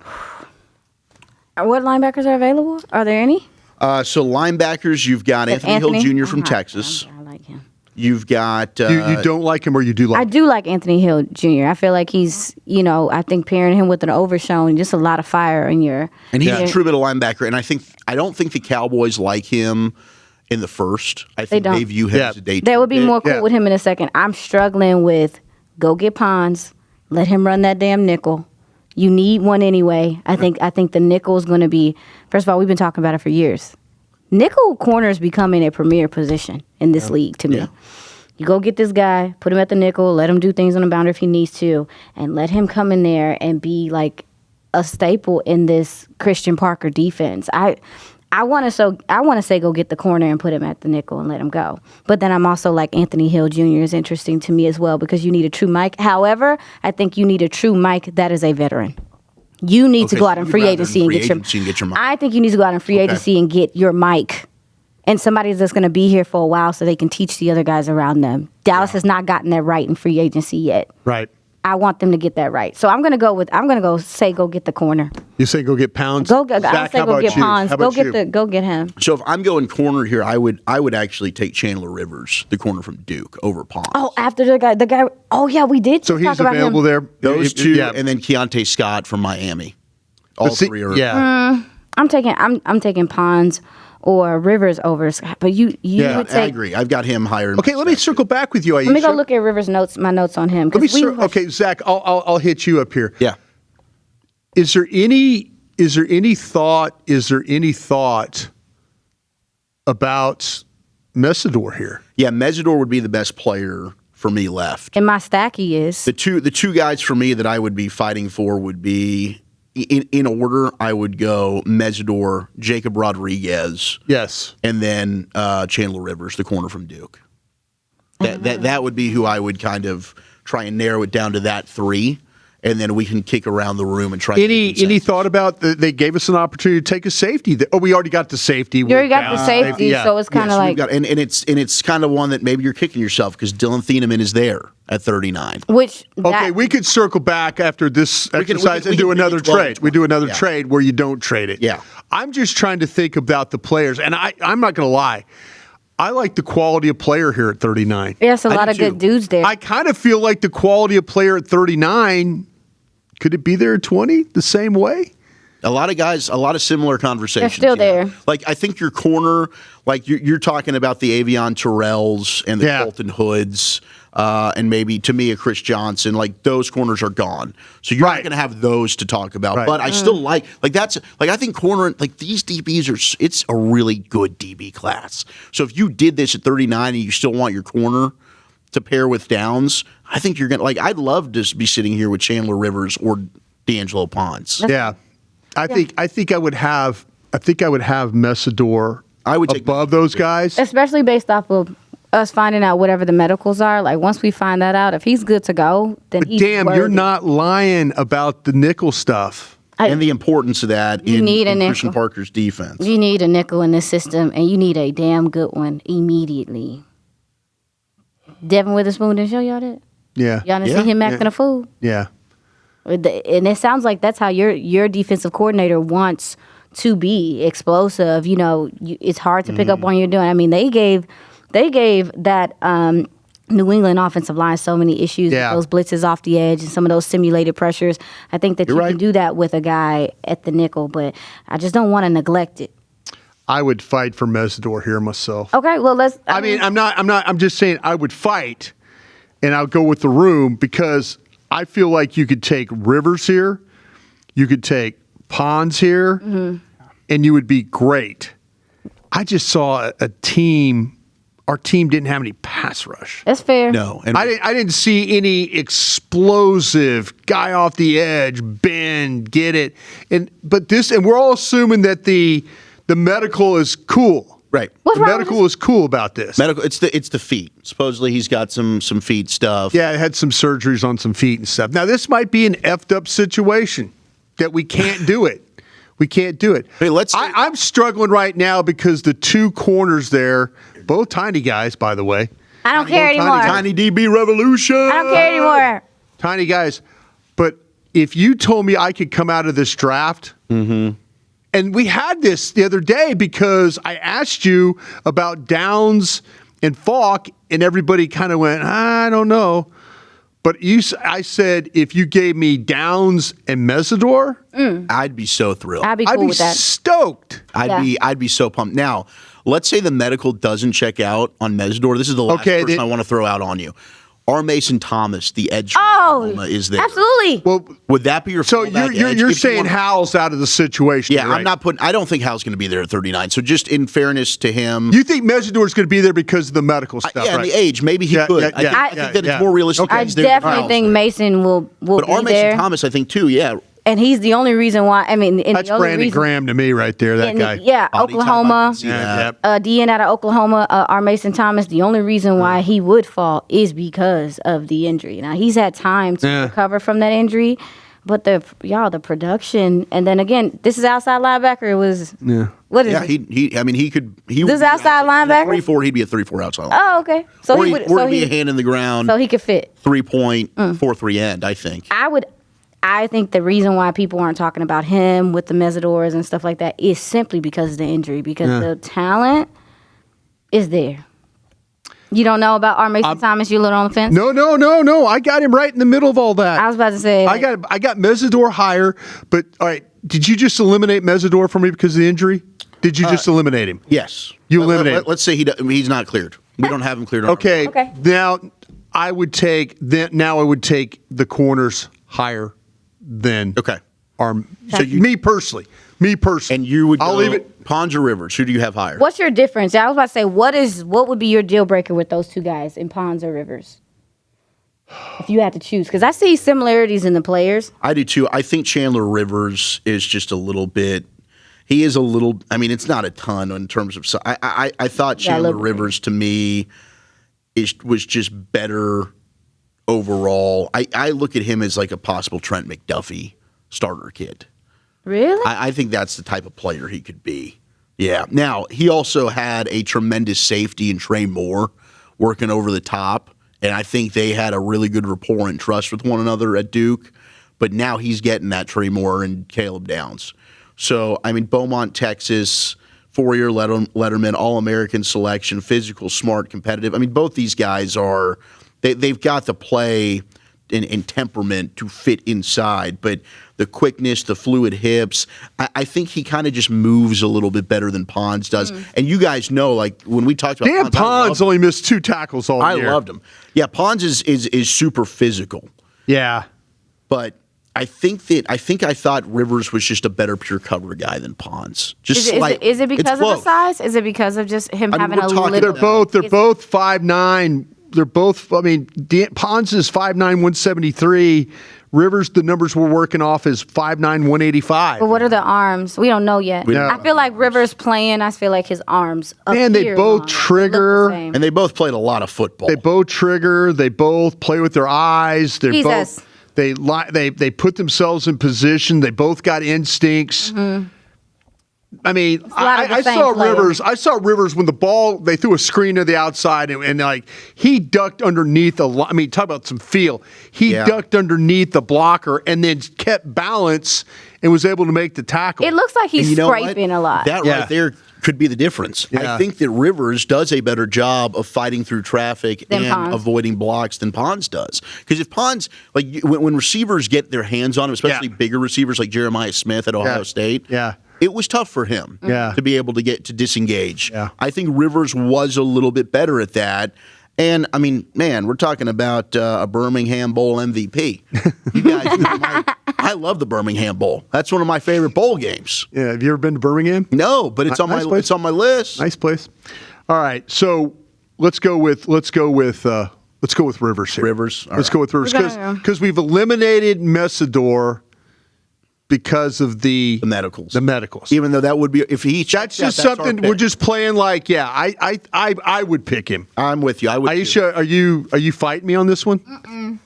Speaker 2: What linebackers are available? Are there any?
Speaker 3: So linebackers, you've got Anthony Hill Jr. from Texas.
Speaker 2: I like him.
Speaker 3: You've got...
Speaker 1: you don't like him or you do like him?
Speaker 2: I do like Anthony Hill Jr. I feel like he's, I think pairing him with an overshown, just a lot of fire in your...
Speaker 3: And he's a true middle linebacker. And I don't think the Cowboys like him in the first. I think they view him as a day 2.
Speaker 2: They would be more cool with him in a second. I'm struggling with go get Pons, let him run that damn nickel. You need one anyway. I think the nickel is going to be... First of all, we've been talking about it for years. Nickel corner is becoming a premier position in this league to me. Yeah. You go get this guy, put him at the nickel, let him do things on the boundary if he needs to, and let him come in there and be like a staple in this Christian Parker defense. I want to say go get the corner and put him at the nickel and let him go. But then I'm also like Anthony Hill Jr. is interesting to me as well because you need a true Mike. However, I think you need a true Mike that is a veteran. You need to go out in free agency and get your Mike. I think you need to go out in free agency and get your Mike and somebody that's going to be here for a while so they can teach the other guys around them. Dallas has not gotten that right in free agency yet.
Speaker 1: Right.
Speaker 2: I want them to get that right. So I'm going to go get the corner.
Speaker 1: You say go get Pounds?
Speaker 2: I say go get Pounds. Go get him.
Speaker 3: So if I'm going corner here, I would actually take Chandler Rivers, the corner from Duke, over Pounds.
Speaker 2: Oh, after the guy. Oh yeah, we did.
Speaker 1: So he's available there.
Speaker 3: Those two, and then Keontae Scott from Miami. All three are.
Speaker 1: Yeah.
Speaker 2: I'm taking Pounds or Rivers over Scott. But you would take.
Speaker 3: I agree. I've got him higher.
Speaker 1: Okay, let me circle back with you, Iisha.
Speaker 2: Let me go look at Rivers' notes. My notes on him.
Speaker 1: Okay, Zach, I'll hit you up here.
Speaker 3: Yeah.
Speaker 1: Is there any thought about Mesidor here? Yeah,
Speaker 3: Mesidor would be the best player for me left.
Speaker 2: In my stack, he is.
Speaker 3: The two guys for me that I would be fighting for would be in order. I would go Mesidor, Jacob Rodriguez,
Speaker 1: yes,
Speaker 3: and then Chandler Rivers, the corner from Duke. That would be who I would kind of try and narrow it down to that 3. And then we can kick around the room and try.
Speaker 1: Any thought about they gave us an opportunity to take a safety? We already got the safety.
Speaker 2: You already got the safety, so it's kind of like
Speaker 3: it's kind of one that maybe you're kicking yourself because Dylan Thieneman is there at 39.
Speaker 1: We could circle back after this exercise and do another trade. We do another trade where you don't trade it.
Speaker 3: Yeah,
Speaker 1: I'm just trying to think about the players, and I'm not going to lie. I like the quality of player here at 39.
Speaker 2: Yes, a lot of good dudes there.
Speaker 1: I kind of feel like the quality of player at 39. Could it be there at 20 the same way?
Speaker 3: A lot of guys, a lot of similar conversations.
Speaker 2: They're still there.
Speaker 3: Like, I think your corner, like you're talking about the Avion Terrells and the Colton Hoods, and maybe, to me, a Chris Johnson. Like, those corners are gone. So you're not going to have those to talk about. Right. But I still I think corner, like these DBs it's a really good DB class. So if you did this at 39 and you still want your corner to pair with Downs, I think you're going to, I'd love to be sitting here with Chandler Rivers or D'Angelo Pons.
Speaker 1: Yeah. I think I would have Mesidor above those guys.
Speaker 2: Especially based off of us finding out whatever the medicals are. Like once we find that out, if he's good to go, then
Speaker 1: But
Speaker 2: he's
Speaker 1: damn,
Speaker 2: worthy.
Speaker 1: you're not lying about the nickel stuff.
Speaker 3: And the importance of that in Christian
Speaker 2: nickel.
Speaker 3: Parker's defense.
Speaker 2: You need a nickel in this system, and you need a damn good one immediately. Devin Witherspoon didn't show y'all that?
Speaker 1: Yeah.
Speaker 2: Y'all didn't see him acting a fool?
Speaker 1: Yeah.
Speaker 2: And it sounds like that's how your defensive coordinator wants to be explosive. You know, it's hard to pick up on you're doing. I mean, they gave that New England offensive line so many issues with those blitzes off the edge and some of those simulated pressures. I think that you can do that with a guy at the nickel, but I just don't want to neglect it.
Speaker 1: I would fight for Mesidor here myself.
Speaker 2: Okay, well let's.
Speaker 1: I'm just saying I would fight, and I'll go with the room because I feel like you could take Rivers here, you could take Pons here, and you would be great. I just saw a team. Our team didn't have any pass rush.
Speaker 2: That's fair.
Speaker 3: No, and
Speaker 1: I didn't see any explosive guy off the edge, bend, get it, and we're all assuming that the medical is cool.
Speaker 3: Right.
Speaker 2: What's
Speaker 1: the
Speaker 2: wrong
Speaker 1: medical
Speaker 2: with
Speaker 1: is cool about this.
Speaker 3: medical. It's the feet. Supposedly he's got some feet stuff.
Speaker 1: Yeah, I had some surgeries on some feet and stuff. Now this might be an effed up situation that we can't do it. We can't do it.
Speaker 3: Hey,
Speaker 1: I'm struggling right now because the two corners there, both tiny guys, by the way.
Speaker 2: I don't care anymore.
Speaker 3: Tiny DB revolution.
Speaker 2: I don't care anymore.
Speaker 1: Tiny guys. But if you told me I could come out of this draft, and we had this the other day because I asked you about Downs and Falk, and everybody kind of went, I don't know. But I said, if you gave me Downs and Mesidor,
Speaker 3: I'd be so thrilled.
Speaker 2: I'd be cool with that.
Speaker 1: Stoked.
Speaker 3: I'd be so pumped. Now, let's say the medical doesn't check out on Mesidor. This is the last person I want to throw out on you. R. Mason Thomas, the edge from Oklahoma, is there.
Speaker 2: Absolutely.
Speaker 1: Well,
Speaker 3: would that be your
Speaker 1: so
Speaker 3: fallback edge
Speaker 1: you're
Speaker 3: if
Speaker 1: saying Hal's out of the situation?
Speaker 3: Yeah,
Speaker 1: right?
Speaker 3: I'm not putting. I don't think Hal's going to be there at 39. So just in fairness to him,
Speaker 1: You think Mesidor's going to be there because of the medical stuff?
Speaker 3: yeah,
Speaker 1: right?
Speaker 3: and the age, maybe he could. I think that it's more realistic.
Speaker 2: I
Speaker 3: he's there than
Speaker 2: definitely
Speaker 3: Hal's
Speaker 2: think
Speaker 3: there.
Speaker 2: Mason will
Speaker 3: But
Speaker 2: be
Speaker 3: R. Mason
Speaker 2: there.
Speaker 3: Thomas, I think too. Yeah,
Speaker 2: And he's the only reason why. I mean, and
Speaker 1: That's
Speaker 2: the only
Speaker 1: Brandon
Speaker 2: reason,
Speaker 1: Graham to me right there. That guy.
Speaker 2: Yeah,
Speaker 3: Body type, I
Speaker 2: Oklahoma.
Speaker 3: can see that.
Speaker 2: DN out of Oklahoma, R. Mason Thomas. The only reason why he would fall is because of the injury. Now he's had time to recover from that injury, but the production, and then again, this is outside linebacker. It was what is
Speaker 3: yeah.
Speaker 2: it?
Speaker 3: I mean, he could. He
Speaker 2: This
Speaker 3: would be
Speaker 2: outside linebacker?
Speaker 3: 3-4. He'd be a 3-4 outside linebacker.
Speaker 2: Oh, okay. So
Speaker 3: Or
Speaker 2: he
Speaker 3: he'd
Speaker 2: would.
Speaker 3: be a hand in the ground.
Speaker 2: So he could fit.
Speaker 3: 3-point, 4-3 end. I think.
Speaker 2: I think the reason why people aren't talking about him with the Mesidors and stuff like that is simply because of the injury, because the talent is there. You don't know about R. Mason Thomas? You little on the fence?
Speaker 1: No. I got him right in the middle of all that.
Speaker 2: I was about to say.
Speaker 1: I got Mesidor higher, but all right. Did you just eliminate Mesidor for me because of the injury? Did you just eliminate him?
Speaker 3: Yes.
Speaker 1: You eliminate.
Speaker 3: Let's say he's not cleared. We don't have him cleared.
Speaker 1: Okay.
Speaker 2: Okay.
Speaker 1: Now I would take the corners higher than me personally.
Speaker 3: And you would.
Speaker 1: I'll leave it.
Speaker 3: Pons or Rivers? Who do you have higher?
Speaker 2: What's your difference? I was about to say, what would be your deal breaker with those two guys in Pons or Rivers? If you had to choose, because I see similarities in the players.
Speaker 3: I do too. I think Chandler Rivers is just a little bit. He is a little. I mean, it's not a ton in terms of. I thought Chandler Rivers to me was just better overall. I look at him as like a possible Trent McDuffie starter kid.
Speaker 2: Really?
Speaker 3: I think that's the type of player he could be. Yeah. Now, he also had a tremendous safety in Trey Moore working over the top, and I think they had a really good rapport and trust with one another at Duke, but now he's getting that Trey Moore and Caleb Downs. So, I mean, Beaumont, Texas, four-year Letterman, All-American selection, physical, smart, competitive. I mean, both these guys are they've got the play and temperament to fit inside, but the quickness, the fluid hips, I think he kind of just moves a little bit better than Pons does. And you guys know, like, when we talked about
Speaker 1: Pons only missed 2 tackles all year.
Speaker 3: I loved him. Yeah, Pons is super physical.
Speaker 1: Yeah.
Speaker 3: But I thought Rivers was just a better pure cover guy than Pons. Just
Speaker 2: is it because of the size? Is it because of just him having a little?
Speaker 1: They're both 5'9". They're both. I mean, Pons is 5'9", 173. Rivers, the numbers we're working off is 5'9", 185.
Speaker 2: But what are the arms? We don't know yet. I feel like Rivers playing. I feel like his arms.
Speaker 1: Man, they both trigger,
Speaker 3: and they both played a lot of football.
Speaker 1: They both trigger. They both play with their eyes. They're
Speaker 2: Jesus.
Speaker 1: both. They put themselves in position. They both got instincts.
Speaker 2: Mm-hmm.
Speaker 1: I mean,
Speaker 2: I
Speaker 1: saw Rivers. I saw Rivers when the ball. They threw a screen to the outside, and like he ducked underneath I mean, talk about some feel. He ducked underneath the blocker and then kept balance and was able to make the tackle.
Speaker 2: It looks like he's scraping a lot.
Speaker 3: That right there could be the difference.
Speaker 1: Yeah.
Speaker 3: I think that Rivers does a better job of fighting through traffic and
Speaker 2: Pons.
Speaker 3: avoiding blocks than Pons does. Because if Pons, like when receivers get their hands on him, especially bigger receivers like Jeremiah Smith at Ohio State, it was tough for him to be able to get to disengage. Yeah. I think Rivers was a little bit better at that. And, I mean, man, we're talking about a Birmingham Bowl MVP. You guys, I love the Birmingham Bowl. That's one of my favorite bowl games.
Speaker 1: Yeah, have you ever been to Birmingham?
Speaker 3: No, but it's on my list.
Speaker 1: Nice place. All right, so let's go with Rivers here.
Speaker 3: Rivers.
Speaker 1: Let's go with Rivers because we've eliminated Messidor because of the
Speaker 3: medicals.
Speaker 1: The medicals.
Speaker 3: Even though that would be if he
Speaker 1: that's just something we're just playing like. Yeah, I would pick him.
Speaker 3: I'm with you. I would.
Speaker 1: Iisha, are you fighting me on this one?
Speaker 2: Mm-mm.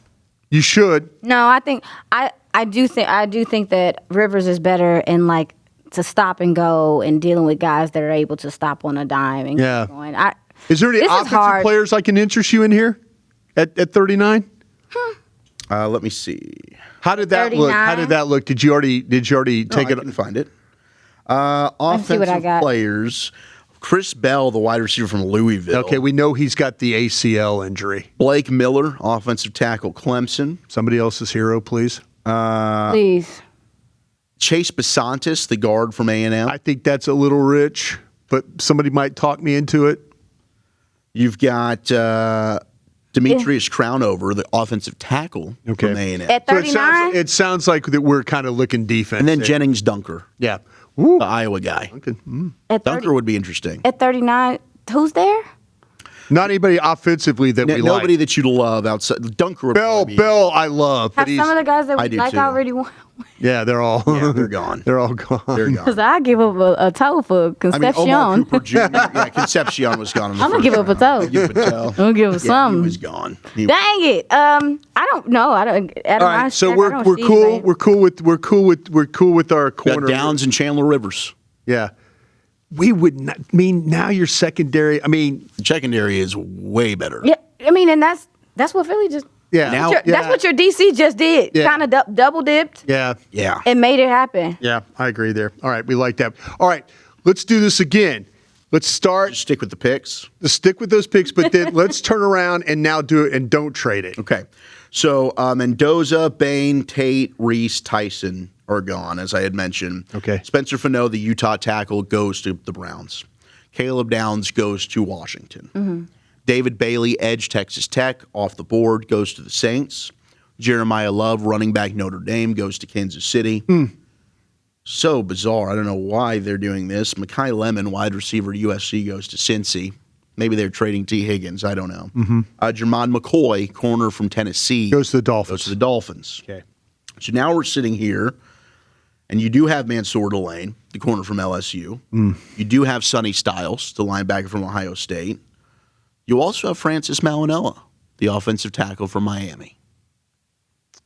Speaker 1: You should.
Speaker 2: No, I think I do think that Rivers is better in like to stop and go and dealing with guys that are able to stop on a dime and keep going.
Speaker 1: Is there any offensive players I can interest you in here at 39?
Speaker 3: Let me see.
Speaker 1: How did that 39? Look? How did that look? Did you already take it?
Speaker 3: I can find it. Offensive players. Chris Bell, the wide receiver from Louisville.
Speaker 1: Okay, we know he's got the ACL injury.
Speaker 3: Blake Miller, offensive tackle, Clemson.
Speaker 1: Somebody else's hero, please.
Speaker 2: Please.
Speaker 3: Chase Basantis, the guard from A&M.
Speaker 1: I think that's a little rich, but somebody might talk me into it.
Speaker 3: You've got Demetrius Crownover, the offensive tackle from A&M.
Speaker 2: At 39?
Speaker 1: So it sounds like that we're kind of looking defense.
Speaker 3: And then Jennings Dunker.
Speaker 1: Yeah.
Speaker 3: The Iowa guy.
Speaker 2: Dunker
Speaker 3: would be interesting.
Speaker 2: At 39, who's there?
Speaker 1: Not anybody offensively that we like.
Speaker 3: Nobody that you love outside. Dunker would
Speaker 1: Bell, I love.
Speaker 2: Have some of the guys that we like already won?
Speaker 1: Yeah, they're all
Speaker 3: they're gone.
Speaker 1: They're all gone.
Speaker 3: They're gone.
Speaker 2: Because I give up a toe for Concepcion.
Speaker 3: Omar Cooper Jr. Concepcion was gone.
Speaker 2: I'm going to give up a toe.
Speaker 3: You could tell.
Speaker 2: I'm going to give up something.
Speaker 3: He was gone.
Speaker 2: Dang it. I don't know. I don't.
Speaker 1: All right, so we're cool. We're cool with our corner.
Speaker 3: Downs and Chandler Rivers.
Speaker 1: Yeah. We would not. I mean, now your secondary. I mean,
Speaker 3: the secondary is way better.
Speaker 2: Yeah, I mean, and that's what Philly just.
Speaker 1: Yeah,
Speaker 2: that's what your DC just did.
Speaker 1: Yeah.
Speaker 2: Kind of double dipped.
Speaker 1: Yeah,
Speaker 2: and made it happen.
Speaker 1: Yeah, I agree there. All right, we like that. All right, let's do this again. Let's start.
Speaker 3: Just stick with the picks.
Speaker 1: Let's stick with those picks, but then let's turn around and now do it and don't trade it.
Speaker 3: Okay, so Mendoza, Bain, Tate, Reese, Tyson are gone, as I had mentioned.
Speaker 1: Okay.
Speaker 3: Spencer Fano, the Utah tackle, goes to the Browns. Caleb Downs goes to Washington.
Speaker 2: Mm-hmm.
Speaker 3: David Bailey, edge Texas Tech, off the board, goes to the Saints. Jeremiah Love, running back Notre Dame, goes to Kansas City. So bizarre. I don't know why they're doing this. Mekhi Lemon, wide receiver USC, goes to Cincy. Maybe they're trading T. Higgins. I don't know. Jermon McCoy, corner from Tennessee,
Speaker 1: goes to the Dolphins.
Speaker 3: Okay. So now we're sitting here, and you do have Mansour Delane, the corner from LSU. You do have Sonny Styles, the linebacker from Ohio State. You also have Francis Malinoa, the offensive tackle from Miami.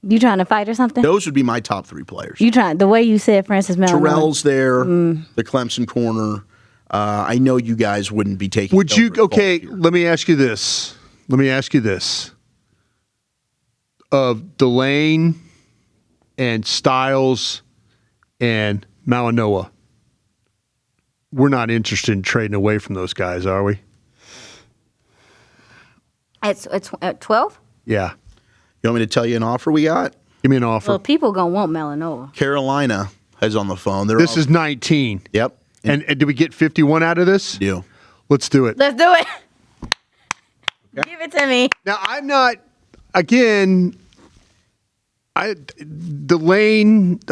Speaker 2: You trying to fight or something?
Speaker 3: Those would be my top three players.
Speaker 2: You trying the way you said Francis Malinoa.
Speaker 3: Terrell's there, the Clemson corner. I know you guys wouldn't be taking.
Speaker 1: Would you? Okay, let me ask you this. Of Delane and Styles and Malinoa, we're not interested in trading away from those guys, are we?
Speaker 2: It's at 12?
Speaker 1: Yeah.
Speaker 3: You want me to tell you an offer we got?
Speaker 1: Give me an offer.
Speaker 2: Well, people going to want Malinoa.
Speaker 3: Carolina is on the phone.
Speaker 1: This is 19.
Speaker 3: Yep.
Speaker 1: And did we get 51 out of this?
Speaker 3: Yeah.
Speaker 1: Let's do it.
Speaker 2: Let's do it. Okay. Give it to me.
Speaker 1: Now, I'm not, again, Delane,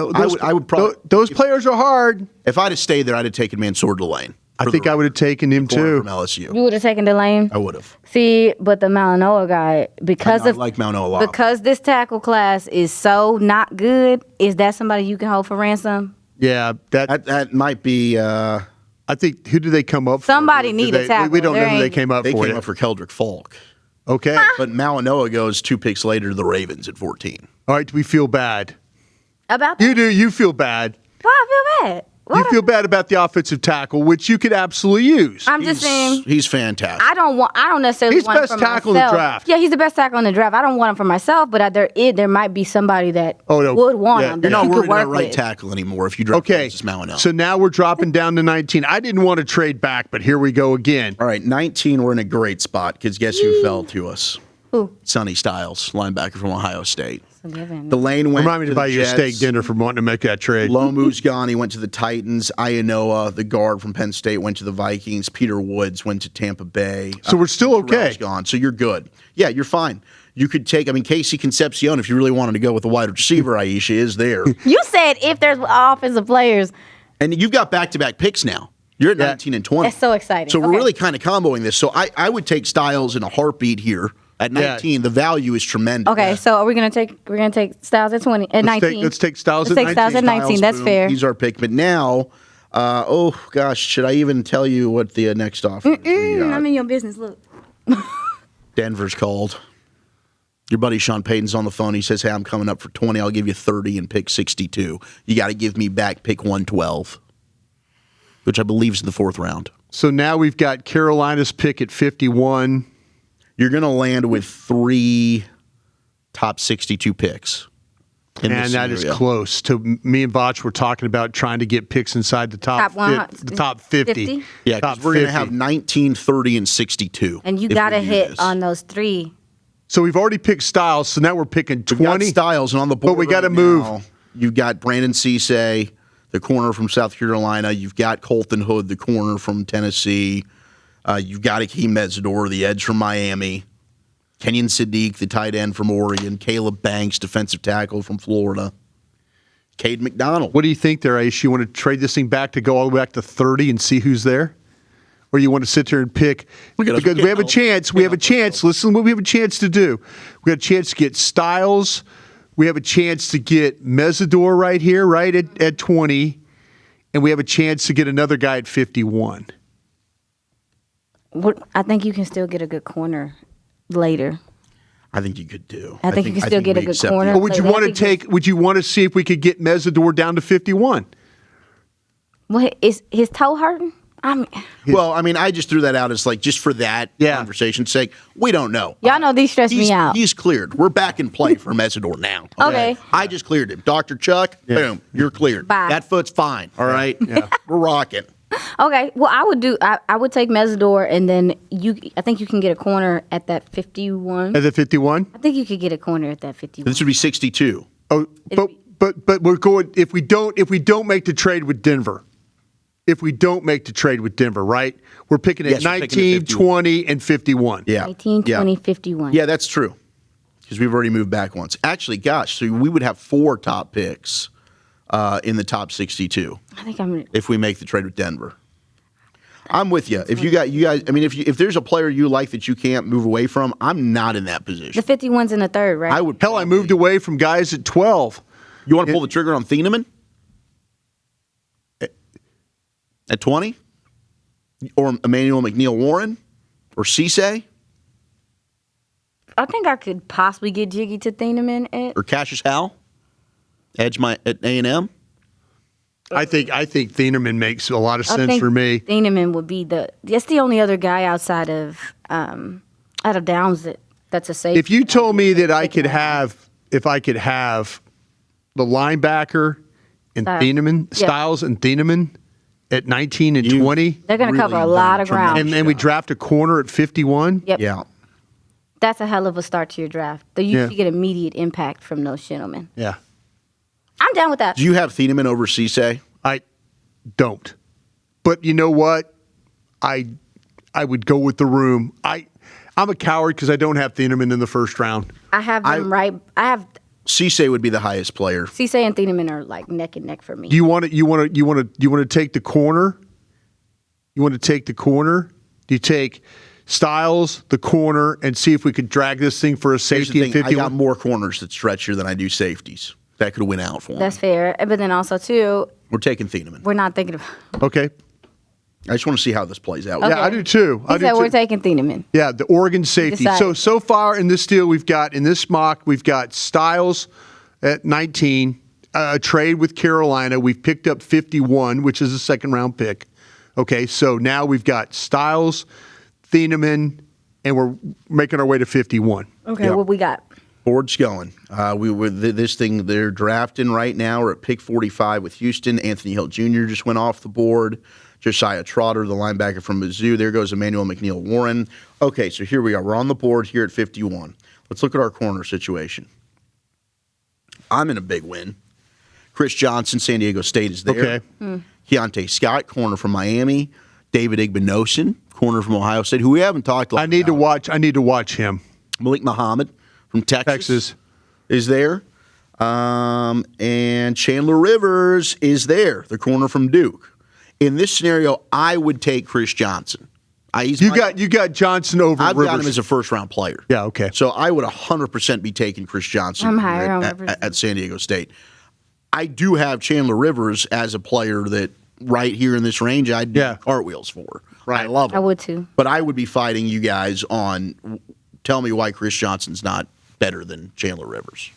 Speaker 3: I would probably,
Speaker 1: those players are hard.
Speaker 3: If I'd have stayed there, I'd have taken Mansour Delane.
Speaker 1: I think I would have taken him
Speaker 3: Corner
Speaker 1: too.
Speaker 3: from LSU.
Speaker 2: You would have taken Delane?
Speaker 3: I would have.
Speaker 2: See, but the Malinois guy, because
Speaker 3: I
Speaker 2: of
Speaker 3: like Mount a lot.
Speaker 2: because this tackle class is so not good, is that somebody you can hold for ransom?
Speaker 1: Yeah,
Speaker 3: That might be.
Speaker 1: I think, who did they come up for?
Speaker 2: Somebody need a
Speaker 1: They-
Speaker 2: tackle.
Speaker 1: We don't
Speaker 2: There
Speaker 1: know who they
Speaker 2: ain't-
Speaker 1: came up
Speaker 3: They
Speaker 1: for.
Speaker 3: came
Speaker 1: yet.
Speaker 3: up for Keldrick Falk.
Speaker 1: Okay.
Speaker 3: But Malinois goes 2 picks later to the Ravens at 14.
Speaker 1: All right, we feel bad.
Speaker 2: About that?
Speaker 1: You do. You feel bad.
Speaker 2: Why I feel bad?
Speaker 1: You feel bad about the offensive tackle, which you could absolutely use.
Speaker 2: I'm just saying.
Speaker 3: He's fantastic.
Speaker 2: I don't necessarily
Speaker 1: He's
Speaker 2: want him
Speaker 1: best
Speaker 2: for
Speaker 1: tackle in the
Speaker 2: myself.
Speaker 1: draft.
Speaker 2: Yeah, he's the best tackle in the draft. I don't want him for myself, but there might be somebody that
Speaker 1: no.
Speaker 2: would want
Speaker 1: Yeah,
Speaker 2: him
Speaker 1: you're
Speaker 2: that
Speaker 3: You're not
Speaker 2: you could
Speaker 3: worried
Speaker 2: work
Speaker 3: about right
Speaker 2: with.
Speaker 3: tackle anymore if you draft
Speaker 1: Okay,
Speaker 3: Francis Malinois.
Speaker 1: so now we're dropping down to 19. I didn't want to trade back, but here we go again.
Speaker 3: All right, 19, we're in a great spot because guess who fell to us?
Speaker 2: Who?
Speaker 3: Sonny Styles, linebacker from Ohio State.
Speaker 2: Forgiven.
Speaker 3: Delane went
Speaker 1: Remind me to
Speaker 3: to
Speaker 1: buy
Speaker 3: the
Speaker 1: you a
Speaker 3: Jets.
Speaker 1: steak dinner for wanting to make that trade.
Speaker 3: Lomu's gone. He went to the Titans. Ianoa, the guard from Penn State, went to the Vikings. Peter Woods went to Tampa Bay.
Speaker 1: So we're still okay.
Speaker 3: Terrell's gone. So you're good. Yeah, you're fine. You could take, Casey Concepcion, if you really wanted to go with a wide receiver, Iisha is there.
Speaker 2: You said if there's offensive players.
Speaker 3: And you've got back-to-back picks now. You're at 19 and 20.
Speaker 2: That's so exciting.
Speaker 3: So we're
Speaker 2: Okay.
Speaker 3: really kind of comboing this. So I would take Styles in a heartbeat here. At 19, the value is tremendous.
Speaker 2: Okay, so are we gonna take Styles at 20 at 19?
Speaker 1: Let's take Styles
Speaker 2: Let's
Speaker 1: at
Speaker 2: take Styles
Speaker 1: 19.
Speaker 2: at 19. That's
Speaker 3: Boom,
Speaker 2: fair.
Speaker 3: He's our pick. But now, oh gosh, should I even tell you what the next offer is?
Speaker 2: I'm in your business. Look.
Speaker 3: Denver's called. Your buddy Sean Payton's on the phone. He says, hey, I'm coming up for 20. I'll give you 30 and pick 62. You got to give me back pick 112, which I believe is in the 4th round.
Speaker 1: So now we've got Carolina's pick at 51.
Speaker 3: You're going to land with 3 top 62 picks.
Speaker 1: And that is close to me and Botch were talking about trying to get picks inside the top 50.
Speaker 2: 50?
Speaker 3: Yeah,
Speaker 1: top
Speaker 3: because we're going to
Speaker 1: 50.
Speaker 3: have 19, 30, and 62.
Speaker 2: And you
Speaker 3: if
Speaker 2: got to
Speaker 3: we do
Speaker 2: hit
Speaker 3: this.
Speaker 2: on those 3.
Speaker 1: So we've already picked Styles, so now we're picking
Speaker 3: We've got
Speaker 1: 20.
Speaker 3: Styles, and on the board
Speaker 1: But we gotta
Speaker 3: right
Speaker 1: move.
Speaker 3: now, you've got Brandon Cisse, the corner from South Carolina. You've got Colton Hood, the corner from Tennessee. You've got Akeem Metzador, the edge from Miami. Kenyon Sadiq, the tight end from Oregon. Caleb Banks, defensive tackle from Florida. Cade McDonald.
Speaker 1: What do you think there, Aish? You want to trade this thing back to go all the way back to 30 and see who's there? Or you want to sit there and pick?
Speaker 3: Look at us.
Speaker 1: Because we have a chance. We have a chance. Listen, what we have a chance to do. We have a chance to get Styles. We have a chance to get Mezzador right here, right at 20. And we have a chance to get another guy at 51.
Speaker 2: I think you can still get a good corner later.
Speaker 3: I think you could do.
Speaker 2: I think you can still get a
Speaker 3: we
Speaker 2: good
Speaker 3: accept
Speaker 2: corner.
Speaker 3: the-
Speaker 1: Or would you
Speaker 2: Like,
Speaker 1: want to take? Would you want to see if we could get Mezzador down to 51?
Speaker 2: What is his toe hurting?
Speaker 3: Well, I just threw that out as just for that conversation's sake. We don't know.
Speaker 2: Y'all know these stress me out.
Speaker 3: He's cleared. We're back in play for Mezzador now.
Speaker 2: Okay.
Speaker 3: I just cleared him. Dr. Chuck, boom, you're cleared.
Speaker 2: Bye.
Speaker 3: That foot's fine. All right.
Speaker 1: Yeah.
Speaker 3: We're rocking.
Speaker 2: Okay. Well, I would take Mezzador, and then I think you can get a corner at that 51.
Speaker 1: At the 51?
Speaker 2: I think you could get a corner at that 51.
Speaker 3: This would be 62.
Speaker 1: Oh, but we're going if we don't make the trade with Denver. If we don't make the trade with Denver, right? We're picking at
Speaker 3: Yes, we're picking
Speaker 1: 19,
Speaker 3: at 51.
Speaker 1: 20, and 51.
Speaker 3: Yeah.
Speaker 2: 19,
Speaker 3: yeah.
Speaker 2: 20, 51.
Speaker 3: Yeah, that's true. Because we've already moved back once. Actually, gosh, so we would have 4 top picks in the top 62
Speaker 2: I think I'm.
Speaker 3: if we make the trade with Denver. I'm with you. If you guys, if there's a player you like that you can't move away from, I'm not in that position.
Speaker 2: The 51's in the 3rd, right?
Speaker 3: I would.
Speaker 1: Hell, I moved away from guys at 12.
Speaker 3: You want to pull the trigger on Thieneman at 20, or Emmanuel McNeil Warren, or Cisse,
Speaker 2: I think I could possibly get jiggy to Thieneman at.
Speaker 3: or Cassius Howell, edge at A&M.
Speaker 1: I think Thieneman makes a lot of
Speaker 2: I
Speaker 1: sense
Speaker 2: think
Speaker 1: for me.
Speaker 2: Thieneman would be that's the only other guy outside of Downs that's a safe.
Speaker 1: If you told me that I could have the linebacker and Thieneman, Styles and Thieneman at 19 and 20,
Speaker 2: they're going to cover a
Speaker 3: really
Speaker 2: lot
Speaker 3: done
Speaker 2: of ground.
Speaker 3: tremendous.
Speaker 1: and we draft a corner at 51.
Speaker 2: Yep.
Speaker 3: Yeah.
Speaker 2: That's a hell of a start to your draft. You
Speaker 1: Yeah.
Speaker 2: should get immediate impact from those gentlemen.
Speaker 1: Yeah.
Speaker 2: I'm down with that.
Speaker 3: Do you have Thieneman over Cisse?
Speaker 1: I don't. But you know what? I would go with the room. I'm a coward because I don't have Thieneman in the first round.
Speaker 2: I have them right. I have
Speaker 3: Cisse would be the highest player.
Speaker 2: Cisse and Thieneman are like neck and neck for me.
Speaker 1: Do you want to take the corner You want to take the corner? Do you take Styles, the corner, and see if we could drag this thing for a safety at 51?
Speaker 3: I got more corners that stretch here than I do safeties. That could win out for me.
Speaker 2: That's fair. But then also, too,
Speaker 3: we're taking Thieneman.
Speaker 2: we're not thinking of.
Speaker 1: Okay.
Speaker 3: I just want to see how this plays out.
Speaker 2: Okay.
Speaker 1: Yeah, I do too.
Speaker 2: He said we're taking Thieneman.
Speaker 1: Yeah, the Oregon safety. So far in this deal, in this mock, we've got Styles at 19, a trade with Carolina. We've picked up 51, which is a second-round pick. Okay, so now we've got Styles, Thieneman, and we're making our way to 51.
Speaker 2: Okay, what we got?
Speaker 3: Board's going. This thing, they're drafting right now. We're at pick 45 with Houston. Anthony Hill Jr. just went off the board. Josiah Trotter, the linebacker from Mizzou. There goes Emmanuel McNeil-Warren. Okay, so here we are. We're on the board here at 51. Let's look at our corner situation. I'm in a big win. Chris Johnson, San Diego State is there.
Speaker 1: Okay.
Speaker 3: Keontae Scott, corner from Miami. David Igbinosin, corner from Ohio State, who we haven't talked about.
Speaker 1: I need to watch him.
Speaker 3: Malik Muhammad from Texas is there. And Chandler Rivers is there, the corner from Duke. In this scenario, I would take Chris Johnson. You
Speaker 1: got Johnson over
Speaker 3: I've
Speaker 1: Rivers.
Speaker 3: got him as a first-round player.
Speaker 1: Yeah, okay.
Speaker 3: So I would 100% be taking Chris Johnson
Speaker 2: I'm higher on Rivers.
Speaker 3: at San Diego State. I do have Chandler Rivers as a player that right here in this range I'd do cartwheels for.
Speaker 1: Right.
Speaker 3: I love him.
Speaker 2: I would too.
Speaker 3: But I would be fighting you guys on tell me why Chris Johnson's not better than Chandler Rivers.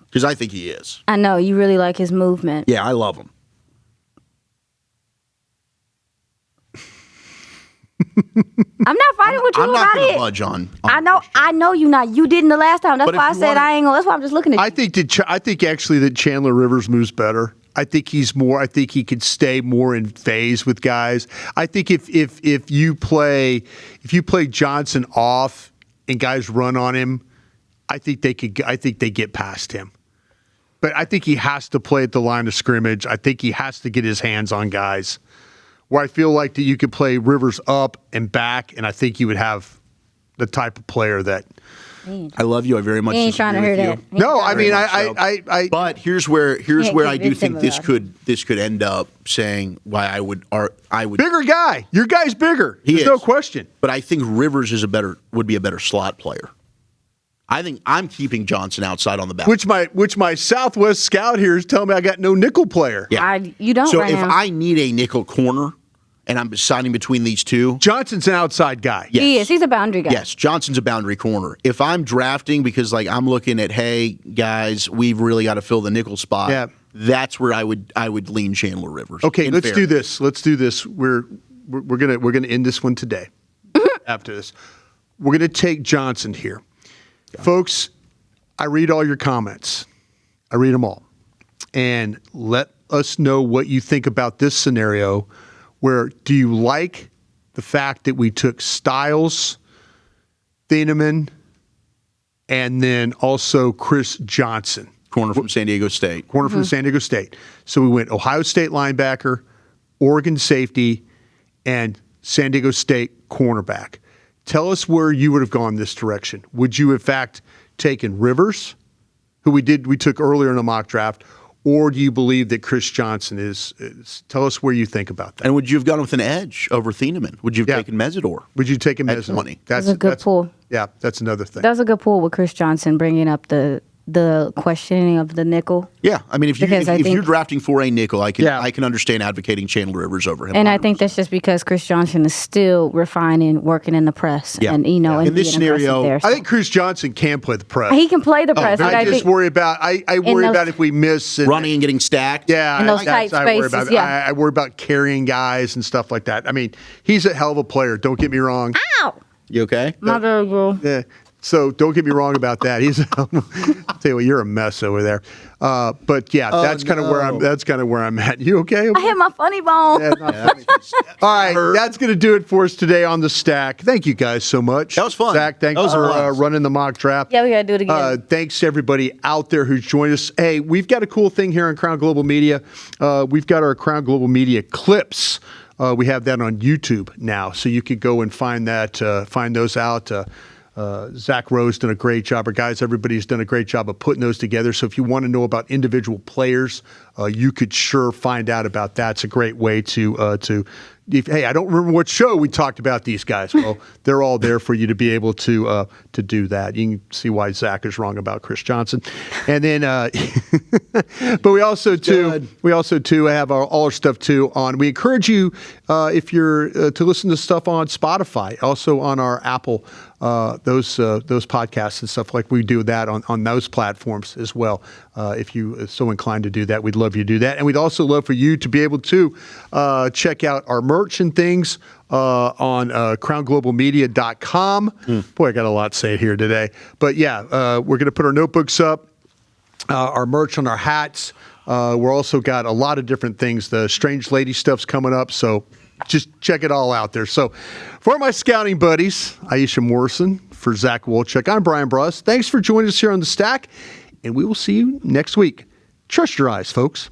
Speaker 3: Because I think he is.
Speaker 2: I know. You really like his movement.
Speaker 3: Yeah, I love him.
Speaker 2: I'm not fighting with you
Speaker 3: I'm not
Speaker 2: about
Speaker 3: going to
Speaker 2: it.
Speaker 3: budge on
Speaker 2: I know you not. You didn't the last time. That's
Speaker 3: But
Speaker 2: why I
Speaker 3: if you
Speaker 2: said
Speaker 3: wanna-
Speaker 2: I ain't gonna. That's why I'm just looking at you.
Speaker 1: I think actually that Chandler Rivers moves better. I think he could stay more in phase with guys. I think if you play Johnson off and guys run on him, I think they get past him. But I think he has to play at the line of scrimmage. I think he has to get his hands on guys. Where I feel like that you could play Rivers up and back, and I think you would have the type of player that.
Speaker 3: I love you. I very much.
Speaker 2: He ain't trying to hear that.
Speaker 1: No, I mean I.
Speaker 3: But here's where I do
Speaker 2: convince
Speaker 3: think
Speaker 2: him
Speaker 3: this could end up saying why I would
Speaker 1: Bigger guy. Your guy's bigger. There's no question.
Speaker 3: But I think Rivers would be a better slot player. I think I'm keeping Johnson outside on the back.
Speaker 1: Which my Southwest scout here is telling me I got no nickel player.
Speaker 3: Yeah.
Speaker 2: You don't.
Speaker 3: So
Speaker 2: right
Speaker 3: if
Speaker 2: now.
Speaker 3: I need a nickel corner and I'm deciding between these two,
Speaker 1: Johnson's an outside guy.
Speaker 3: Yes.
Speaker 2: He is. He's a boundary guy.
Speaker 3: Yes, Johnson's a boundary corner. If I'm drafting because I'm looking at, hey guys, we've really got to fill the nickel spot.
Speaker 1: Yeah.
Speaker 3: That's where I would lean Chandler Rivers.
Speaker 1: Okay, let's do this. We're gonna end this one today. After this, we're gonna take Johnson here, folks. I read all your comments. I read them all, and let us know what you think about this scenario. Where do you like the fact that we took Styles, Thieneman, and then also Chris Johnson?
Speaker 3: Corner from San Diego State.
Speaker 1: From San Diego State. So we went Ohio State linebacker, Oregon safety, and San Diego State cornerback. Tell us where you would have gone this direction. Would you, in fact, taken Rivers, who we took earlier in the mock draft, or do you believe that Chris Johnson is? Tell us where you think about that.
Speaker 3: And would you have gone with an edge over Thieneman? Would you have taken Mesidor?
Speaker 1: Would you take him
Speaker 3: at
Speaker 1: as
Speaker 3: 20?
Speaker 2: That's a good pull.
Speaker 1: Yeah, that's another thing.
Speaker 2: That was a good pull with Chris Johnson bringing up the questioning of the nickel.
Speaker 3: Yeah, I mean, if you're drafting for a nickel, I can understand advocating Chandler Rivers over him.
Speaker 2: And 100%. I think that's just because Chris Johnson is still refining, working in the press, and and
Speaker 3: in this scenario,
Speaker 2: there, so.
Speaker 1: I think Chris Johnson can play the press.
Speaker 2: He can play the press.
Speaker 1: I just worry about if we miss
Speaker 3: running and getting stacked.
Speaker 1: Yeah,
Speaker 2: in those tight spaces.
Speaker 1: I worry about carrying guys and stuff like that. I mean, he's a hell of a player. Don't get me wrong.
Speaker 2: Ow!
Speaker 3: You okay?
Speaker 2: My very girl.
Speaker 1: Yeah. So don't get me wrong about that. I'll tell you what, you're a mess over there. But yeah, that's kind of where I'm at. You okay?
Speaker 2: I hit my funny bone.
Speaker 1: Yeah, all right, that's going to do it for us today on the stack. Thank you guys so much.
Speaker 3: That was fun.
Speaker 1: Zach, thanks for running the mock draft.
Speaker 2: Yeah, we got to do it again.
Speaker 1: Thanks to everybody out there who's joined us. Hey, we've got a cool thing here on Crown Global Media. We've got our Crown Global Media clips. We have that on YouTube now, so you could go and find those out. Zach Rowe's done a great job. Our guys, everybody's done a great job of putting those together. So if you want to know about individual players, you could sure find out about that. It's a great way to hey, I don't remember what show we talked about these guys. Well, they're all there for you to be able to do that. You can see why Zach is wrong about Chris Johnson. And then, but we also too have all our stuff too on. We encourage you if you're to listen to stuff on Spotify, also on our Apple. Those podcasts and stuff, like we do that on those platforms as well. If you are so inclined to do that, we'd love you to do that. And we'd also love for you to be able to check out our merch and things on crownglobalmedia.com. Boy, I got a lot to say here today. But yeah, we're going to put our notebooks up, our merch on our hats. We're also got a lot of different things. The Strange Lady stuff's coming up, so just check it all out there. So for my scouting buddies, Iisha Morrison, for Zach Wolchuk, I'm Bryan Broaddus. Thanks for joining us here on The Stack, and we will see you next week. Trust your eyes, folks.